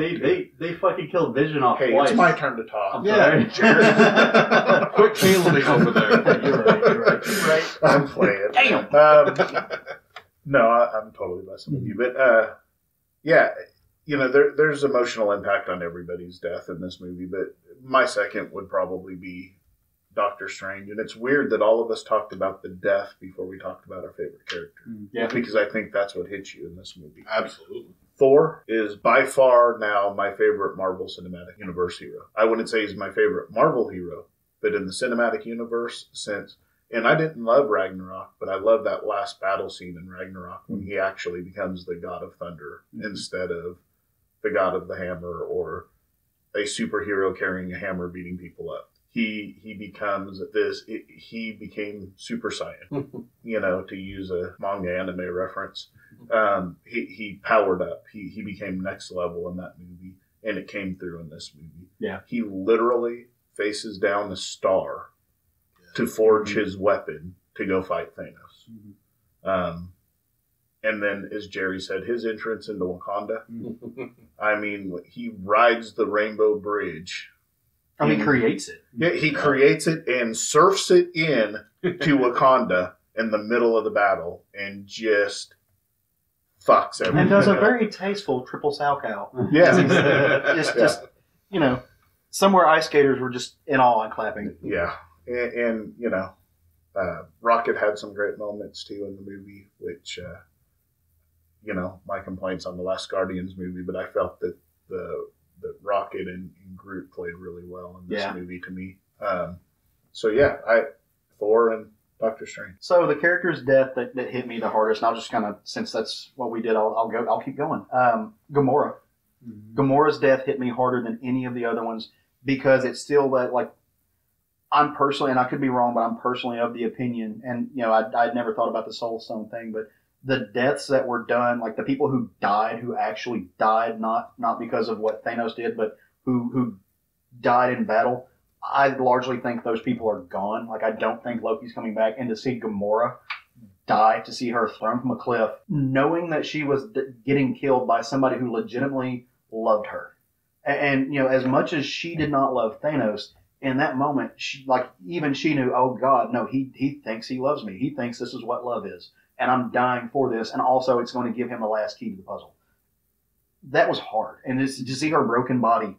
they fucking killed Vision off Hey, twice. it's my turn to talk. I'm sorry. Jared. Quit caling over there. You're right. I'm playing. Damn. No, I'm totally messing with you. But, yeah, there's emotional impact on everybody's death in this movie. But my second would probably be Doctor Strange. And it's weird that all of us talked about the death before we talked about our favorite character. Yeah. Because I think that's what hits you in this movie. Absolutely. Thor is by far now my favorite Marvel Cinematic Universe hero. I wouldn't say he's my favorite Marvel hero, but in the cinematic universe, and I didn't love Ragnarok, but I love that last battle scene in Ragnarok when he actually becomes the god of thunder instead of the god of the hammer or a superhero carrying a hammer beating people up. He becomes he became Super Saiyan, to use a manga anime reference. He powered up. He became next level in that movie, and it came through in this movie. Yeah. He literally faces down a star to forge his weapon to go fight Thanos. And then, as Jerry said, his entrance into Wakanda, I mean, he rides the Rainbow Bridge. He creates it. Yeah, he creates it and surfs it in to Wakanda in the middle of the battle and just fucks everything. And does a up. very tasteful triple Salchow. Yeah. Just somewhere ice skaters were just in awe and clapping. Yeah. And Rocket had some great moments too in the movie, which, my complaints on the last Guardians movie, but I felt that that Rocket and Groot played really well in this movie to me. Thor and Doctor Strange. So the character's death that hit me the hardest, and I'll just kind of, since that's what we did, I'll keep going. Gamora. Gamora's death hit me harder than any of the other ones because it's still like, I'm personally, and I could be wrong, but I'm personally of the opinion, and I'd never thought about the Soul Stone thing, but the deaths that were done, like the people who actually died, not because of what Thanos did, but who died in battle, I largely think those people are gone. Like, I don't think Loki's coming back. And to see Gamora die, to see her thrown from a cliff, knowing that she was getting killed by somebody who legitimately loved her. And you know, as much as she did not love Thanos, in that moment, even she knew, oh God, no, he thinks he loves me. He thinks this is what love is. And I'm dying for this. And also it's going to give him the last key to the puzzle. That was hard. And to see her broken body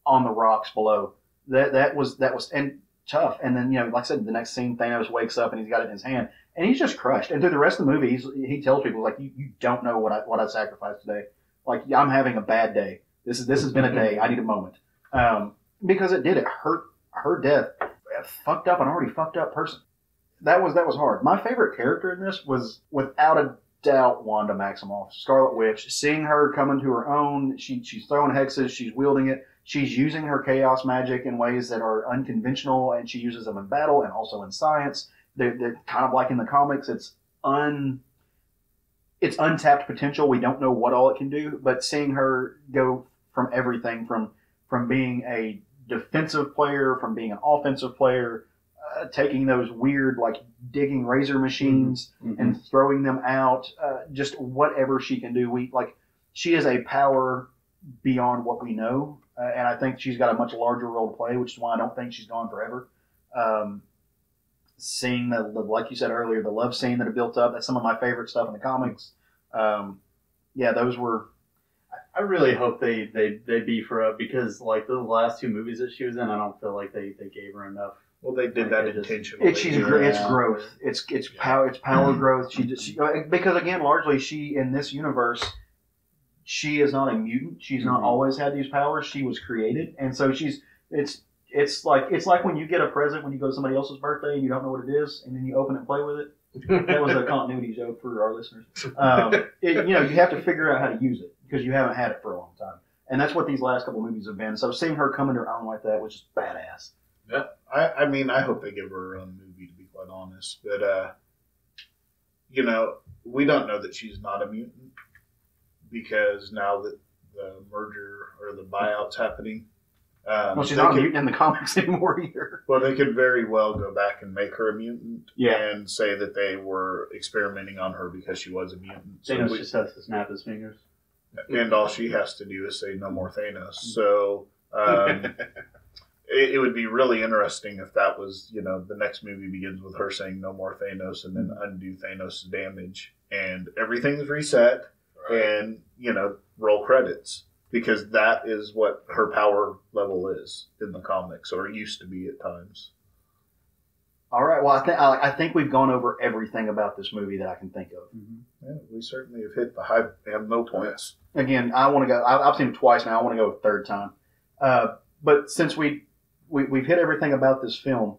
on the rocks below, that was and tough. And then, you know, like I said, the next scene, Thanos wakes up and he's got it in his hand and he's just crushed. And through the rest of the movie, he tells people, like, you don't know what I sacrificed today. Like, I'm having a bad day. This has been a day. I need a moment. Because it hurt her death. It fucked up an already fucked up person. That was hard. My favorite character in this was, without a doubt, Wanda Maximoff, Scarlet Witch. Seeing her come into her own, she's throwing hexes, she's wielding it, she's using her chaos magic in ways that are unconventional, and she uses them in battle and also in science. They're kind of like in the comics. It's untapped potential. We don't know what all it can do, but seeing her go from everything from being a defensive player, from being an offensive player, taking those weird, like, digging razor machines and throwing them out, just whatever she can do. She is a power beyond what we know, and I think she's got a much larger role to play, which is why I don't think she's gone forever. Seeing like you said earlier, the love scene that had built up, that's some of my favorite stuff in the comics. Those were. I really hope they beef her up, because, like, the last two movies that she was in, I don't feel like they gave her enough. Well, they did that intentionally. It's growth. It's power growth. Because again, largely she, in this universe, she is not a mutant. She's not always had these powers. She was created, and so it's like when you get a present when you go to somebody else's birthday and you don't know what it is, and then you open it and play with it. That was a continuity joke for our listeners. You have to figure out how to use it, because you haven't had it for a long time, and that's what these last couple movies have been. So seeing her come into her own like that was just badass. Yeah, I mean, I hope they give her her own movie, to be quite honest. But we don't know that she's not a mutant, because now that the merger or the buyout's happening. Well, she's not a mutant in the comics anymore either. Well, they could very well go back and make her a mutant, Yeah. and say that they were experimenting on her because she was a mutant. Thanos just has to snap his fingers. And all she has to do is say, "No more Thanos." So it would be really interesting if that was, the next movie begins with her saying, "No more Thanos," and then undo Thanos' damage, and everything's reset, and, roll credits. Because that is what her power level is in the comics, or used to be at times. All right. Well, I think we've gone over everything about this movie that I can think of. Yeah, we certainly have hit the high. They have no points. Again, I want to go. I've seen it twice now. I want to go a third time. But since we've hit everything about this film,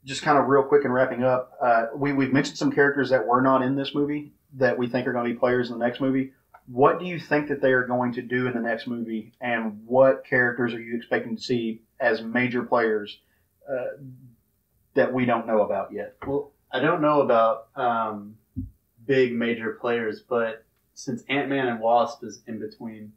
just kind of real quick and wrapping up, we've mentioned some characters that were not in this movie that we think are going to be players in the next movie. What do you think that they are going to do in the next movie, and what characters are you expecting to see as major players that we don't know about yet? Well, I don't know about big major players, but since Ant-Man and Wasp is in between,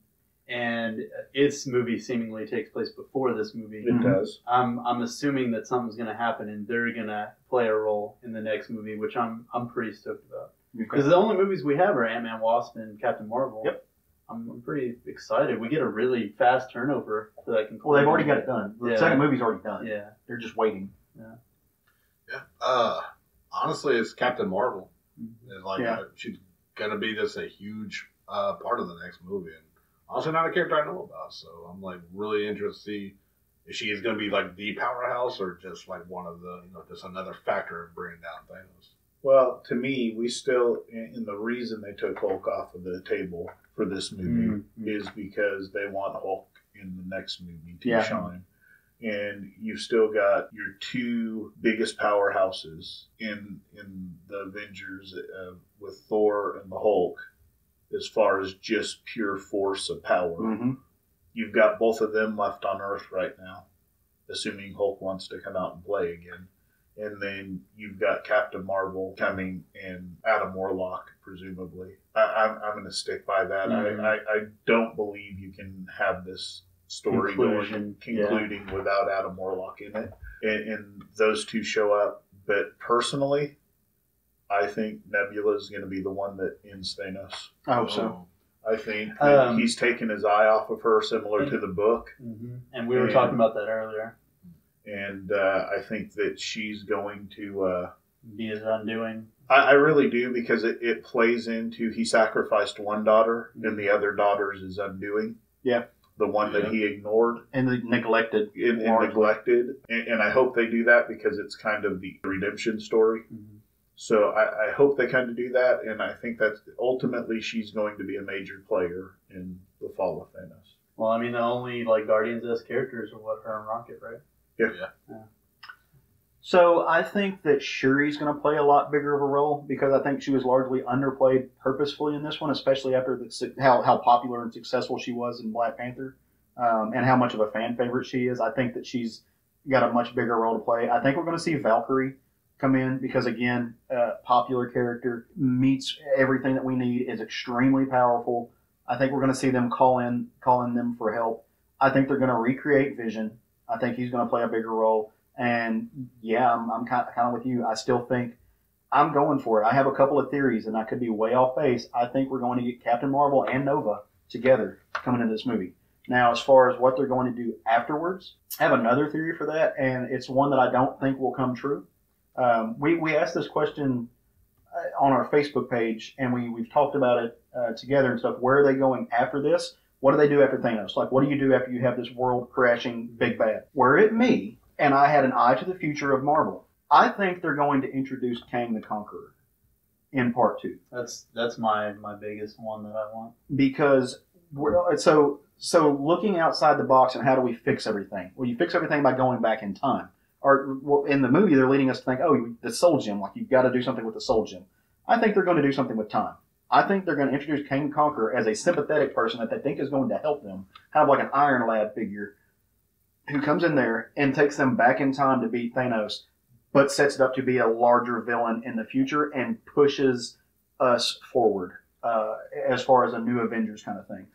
and its movie seemingly takes place before this movie, It does. I'm assuming that something's going to happen, and they're going to play a role in the next movie, which I'm pretty stoked about. Because the only movies we have are Ant-Man, Wasp, and Captain Marvel. Yep. I'm pretty excited. We get a really fast turnover for that conclusion. Well, they've already got it done. The second movie's already done. Yeah. They're just waiting. Yeah. Honestly, it's Captain Marvel. And she's gonna be just a huge part of the next movie, and honestly, not a character I know about. So I'm really interested to see if she is gonna be the powerhouse, or just one of the just another factor in bringing down Thanos. Well, to me, we still, and the reason they took Hulk off of the table for this movie is because they want Hulk in the next movie to shine. And you've still got your two biggest powerhouses in the Avengers with Thor and the Hulk, as far as just pure force of power. Mm-hmm. You've got both of them left on Earth right now, assuming Hulk wants to come out and play again. And then you've got Captain Marvel coming, and Adam Warlock, presumably. I'm going to stick by that. I don't believe you can have this story concluding without Adam Warlock in it. And those two show up. But personally, I think Nebula is going to be the one that ends Thanos. I hope so. I think that he's taken his eye off of her, similar to the book. Mm-hmm. And we were talking about that earlier. And I think that she's going to be his undoing. I really do, because it plays into he sacrificed one daughter, and the other daughter's his undoing. Yeah. The one that he ignored. And neglected. And neglected. And I hope they do that, because it's kind of the redemption story. Mm-hmm. So I hope they kind of do that, and I think that ultimately she's going to be a major player in the fall of Thanos. Well, I mean, the only Guardians-esque characters are what, her and Rocket, right? Yeah. So I think that Shuri's going to play a lot bigger of a role, because I think she was largely underplayed purposefully in this one, especially after how popular and successful she was in Black Panther, and how much of a fan favorite she is. I think that she's got a much bigger role to play. I think we're going to see Valkyrie come in, because again, popular character, meets everything that we need, is extremely powerful. I think we're going to see them calling them for help. I think they're going to recreate Vision. I think he's going to play a bigger role. And yeah, I'm kind of with you. I still think I'm going for it. I have a couple of theories, and I could be way off base. I think we're going to get Captain Marvel and Nova together coming into this movie. Now, as far as what they're going to do afterwards, I have another theory for that, and it's one that I don't think will come true. We asked this question on our Facebook page, and we've talked about it together and stuff. Where are they going after this? What do they do after Thanos? Like, what do you do after you have this world-crashing big bad? Were it me, and I had an eye to the future of Marvel, I think they're going to introduce Kang the Conqueror in part 2. That's my biggest one that I want. Because so looking outside the box, and how do we fix everything? Well, you fix everything by going back in time. Or well, in the movie, they're leading us to think, oh, the Soul Gem, like you've got to do something with the Soul Gem. I think they're going to do something with time. I think they're going to introduce Kang the Conqueror as a sympathetic person that they think is going to help them, kind of like an Iron Lad figure, who comes in there and takes them back in time to beat Thanos, but sets it up to be a larger villain in the future and pushes us forward as far as a new Avengers kind of thing.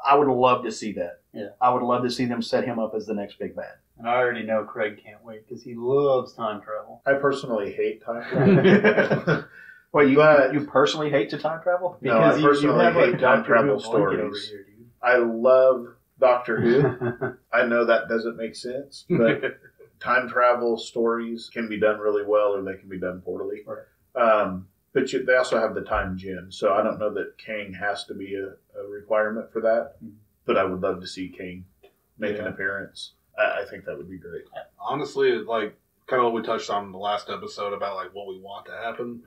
I would love to see that. Yeah. I would love to see them set him up as the next big bad. And I already know Craig can't wait, because he loves time travel. I personally hate time travel. Well, you personally hate to time travel? No, I personally have hate time travel Doctor Who blanket over stories. here, dude. I love Doctor Who. I know that doesn't make sense, but time travel stories can be done really well, or they can be done poorly. Right. But they also have the time gem, so I don't know that Kang has to be a requirement for that. But I would love to see Kang make an appearance. I think that would be great. Honestly, like kind of what we touched on in the last episode about like what we want to happen.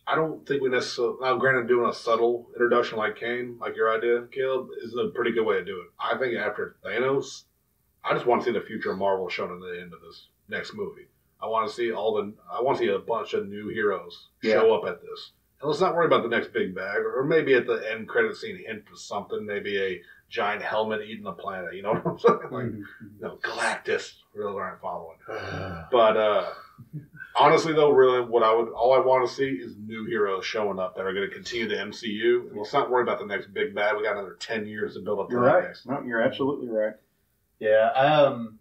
I don't think we necessarily. Now, granted, doing a subtle introduction like Kane, like your idea, Caleb, is a pretty good way to do it. I think after Thanos, I just want to see the future of Marvel shown at the end of this next movie. I want to see a bunch of new heroes show up at this. And let's not worry about the next big bag, or maybe at the end credit scene hint to something, maybe a giant helmet eating a planet. You know what I'm saying? Like, Galactus really aren't following. But honestly, though, really, all I want to see is new heroes showing up that are going to continue the MCU. And let's not worry about the next big bad. We got another 10 years to build up to You're that right. next. No, you're absolutely right. Yeah,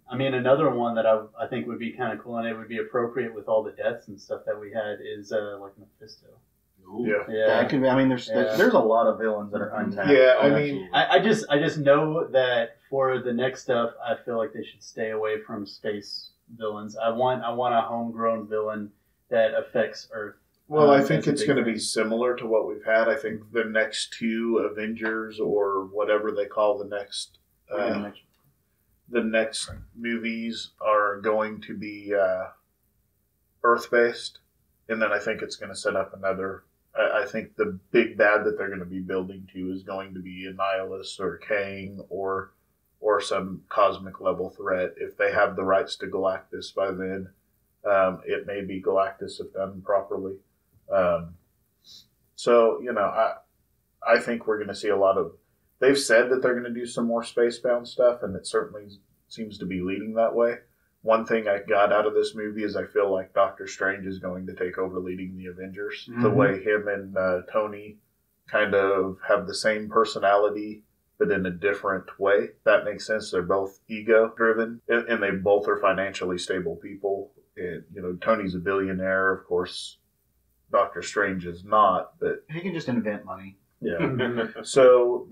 I mean, another one that I think would be kind of cool, and it would be appropriate with all the deaths and stuff that we had, is like Mephisto. Ooh. Yeah, it could be, I mean, there's a lot of villains that are untapped. Yeah, I mean, I just know that for the next stuff, I feel like they should stay away from space villains. I want a homegrown villain that affects Earth. well, I think it's going to be similar to what we've had. I think the next two Avengers, or whatever they call the next movies, are going to be Earth-based. And then I think it's going to set up another. I think the big bad that they're going to be building to is going to be Annihilus or Kang or some cosmic level threat. If they have the rights to Galactus by then, it may be Galactus if done properly. So, I think we're going to see a lot of. They've said that they're going to do some more spacebound stuff, and it certainly seems to be leading that way. One thing I got out of this movie is I feel like Doctor Strange is going to take over leading the Avengers. Mm-hmm. The way him and Tony kind of have the same personality, but in a different way. That makes sense. They're both ego-driven, and they both are financially stable people. And, Tony's a billionaire, of course. Doctor Strange is not. But He can just invent money. yeah, so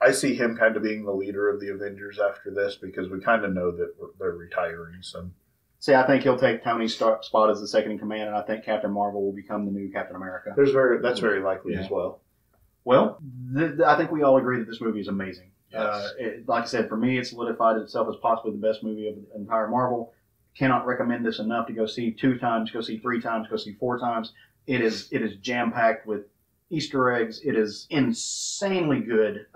I see him kind of being the leader of the Avengers after this because we kind of know that they're retiring some. See, I think he'll take Tony's spot as the second in command, and I think Captain Marvel will become the new Captain America. That's very likely as well. Well, I think we all agree that this movie is amazing. Yes. Like I said, for me, it solidified itself as possibly the best movie of the entire Marvel. Cannot recommend this enough to go see 2 times, go see 3 times, go see 4 times. It is jam-packed with Easter eggs. It is insanely good.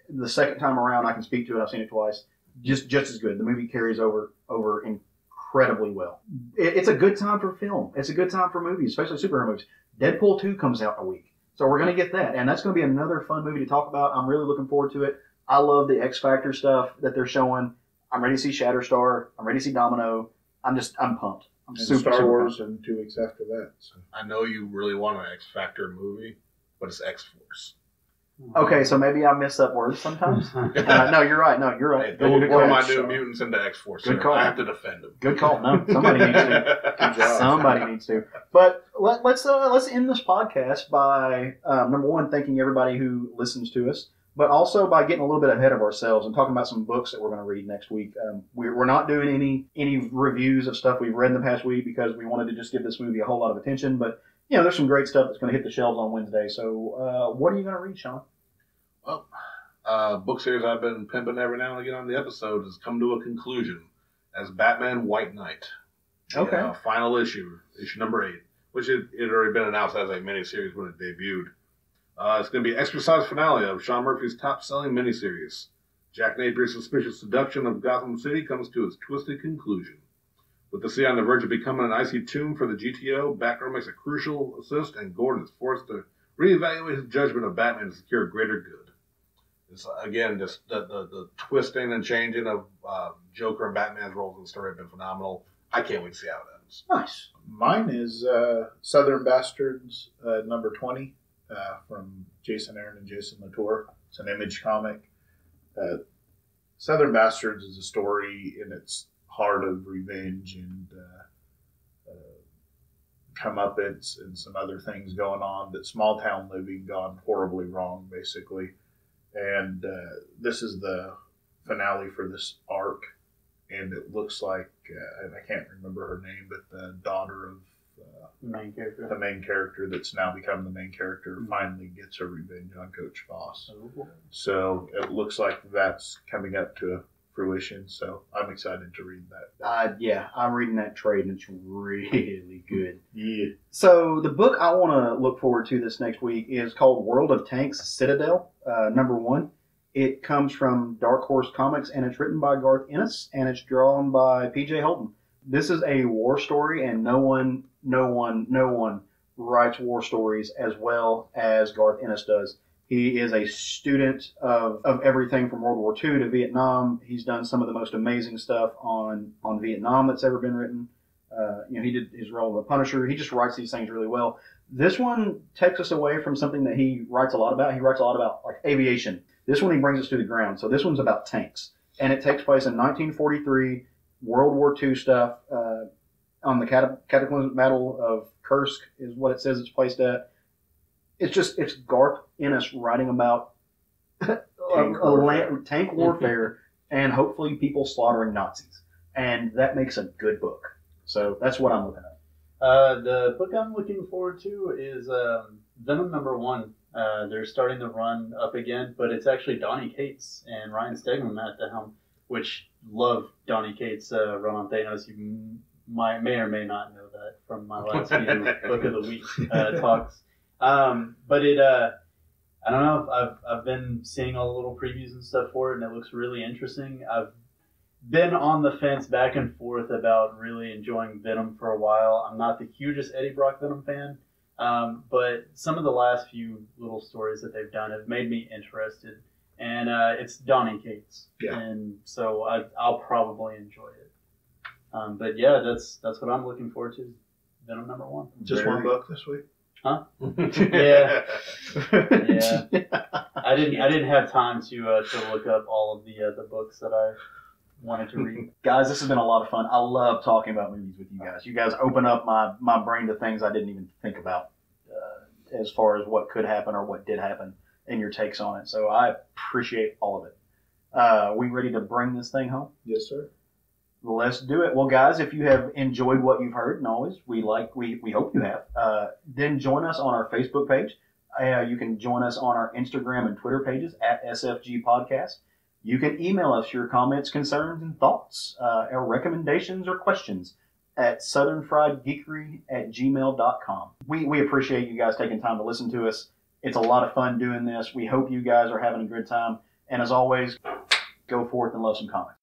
The second time around, I can speak to it. I've seen it twice. Just as good. The movie carries over incredibly well. It's a good time for film. It's a good time for movies, especially superhero movies. Deadpool 2 comes out in a week. So we're going to get that. And that's going to be another fun movie to talk about. I'm really looking forward to it. I love the X Factor stuff that they're showing. I'm ready to see Shatterstar. I'm ready to see Domino. I'm pumped. I'm And super Star Wars pumped. in 2 weeks after that. So. I know you really want an X Factor movie, but it's X Force. Okay, so maybe I mess up words sometimes. No, you're right. No, you're right. They will Good turn call. my New Mutants into X Force. Good so call. I have to defend them. Good call. No, somebody needs to. Good job. Somebody needs to. But let's end this podcast by number one, thanking everybody who listens to us, but also by getting a little bit ahead of ourselves and talking about some books that we're going to read next week. We're not doing any reviews of stuff we've read in the past week because we wanted to just give this movie a whole lot of attention. But there's some great stuff that's going to hit the shelves on Wednesday. So what are you going to read, Sean? Well, book series I've been pimping every now and again on the episode has come to a conclusion as Batman White Knight. The, Okay. Final issue number 8, which it had already been announced as a miniseries when it debuted. It's going to be an extra-sized finale of Sean Murphy's top-selling miniseries. Jack Napier's suspicious seduction of Gotham City comes to its twisted conclusion. With the city on the verge of becoming an icy tomb for the GTO, Batgirl makes a crucial assist, and Gordon is forced to reevaluate his judgment of Batman to secure greater good. It's, again, just the twisting and changing of Joker and Batman's roles in the story have been phenomenal. I can't wait to see how it ends. Nice. Mine is Southern Bastards number 20 from Jason Aaron and Jason Latour. It's an Image comic. Southern Bastards is a story in its heart of revenge and comeuppance and some other things going on, that small town living gone horribly wrong, basically. And this is the finale for this arc, and it looks like, and I can't remember her name, but the daughter of Main character. the main character that's now become the main character finally gets her revenge on Coach Boss. So it looks like that's coming up to fruition, so I'm excited to read that. Yeah, I'm reading that trade, and it's really good. Yeah. So the book I want to look forward to this next week is called World of Tanks, Citadel, number 1. It comes from Dark Horse Comics, and it's written by Garth Ennis, and it's drawn by P.J. Holden. This is a war story, and no one writes war stories as well as Garth Ennis does. He is a student of everything from World War II to Vietnam. He's done some of the most amazing stuff on Vietnam that's ever been written. He did his role of the Punisher. He just writes these things really well. This one takes us away from something that he writes a lot about. He writes a lot about like aviation. This one he brings us to the ground. So this one's about tanks, and it takes place in 1943, World War II stuff. On the Cataclysmic Battle of Kursk is what it says it's placed at. It's Garth Ennis writing about tank warfare and hopefully people slaughtering Nazis, and that makes a good book. So that's what I'm looking at. The book I'm looking forward to is Venom number 1. They're starting to run up again, but it's actually Donny Cates and Ryan Stegman at the helm, which love Donny Cates' run on Thanos. You may or may not know that from my last few Book of the Week talks. But it, I don't know, I've been seeing all the little previews and stuff for it, and it looks really interesting. I've been on the fence back and forth about really enjoying Venom for a while. I'm not the hugest Eddie Brock Venom fan, but some of the last few little stories that they've done have made me interested. And it's Donny Cates, and so I'll probably enjoy it. But yeah, that's what I'm looking forward to. Venom number 1. Just one book this week? Huh? Yeah. I didn't have time to look up all of the books that I wanted to read. Guys, this has been a lot of fun. I love talking about movies with you guys. You guys open up my brain to things I didn't even think about. as far as what could happen or what did happen and your takes on it. So I appreciate all of it. We ready to bring this thing home? Yes, sir. Let's do it. Well, guys, if you have enjoyed what you've heard, and always we hope you have, then join us on our Facebook page. You can join us on our Instagram and Twitter pages at SFG Podcast. You can email us your comments, concerns, and thoughts, or recommendations or questions at southernfriedgeekery@gmail.com. We appreciate you guys taking time to listen to us. It's a lot of fun doing this. We hope you guys are having a good time. And as always, go forth and love some comics.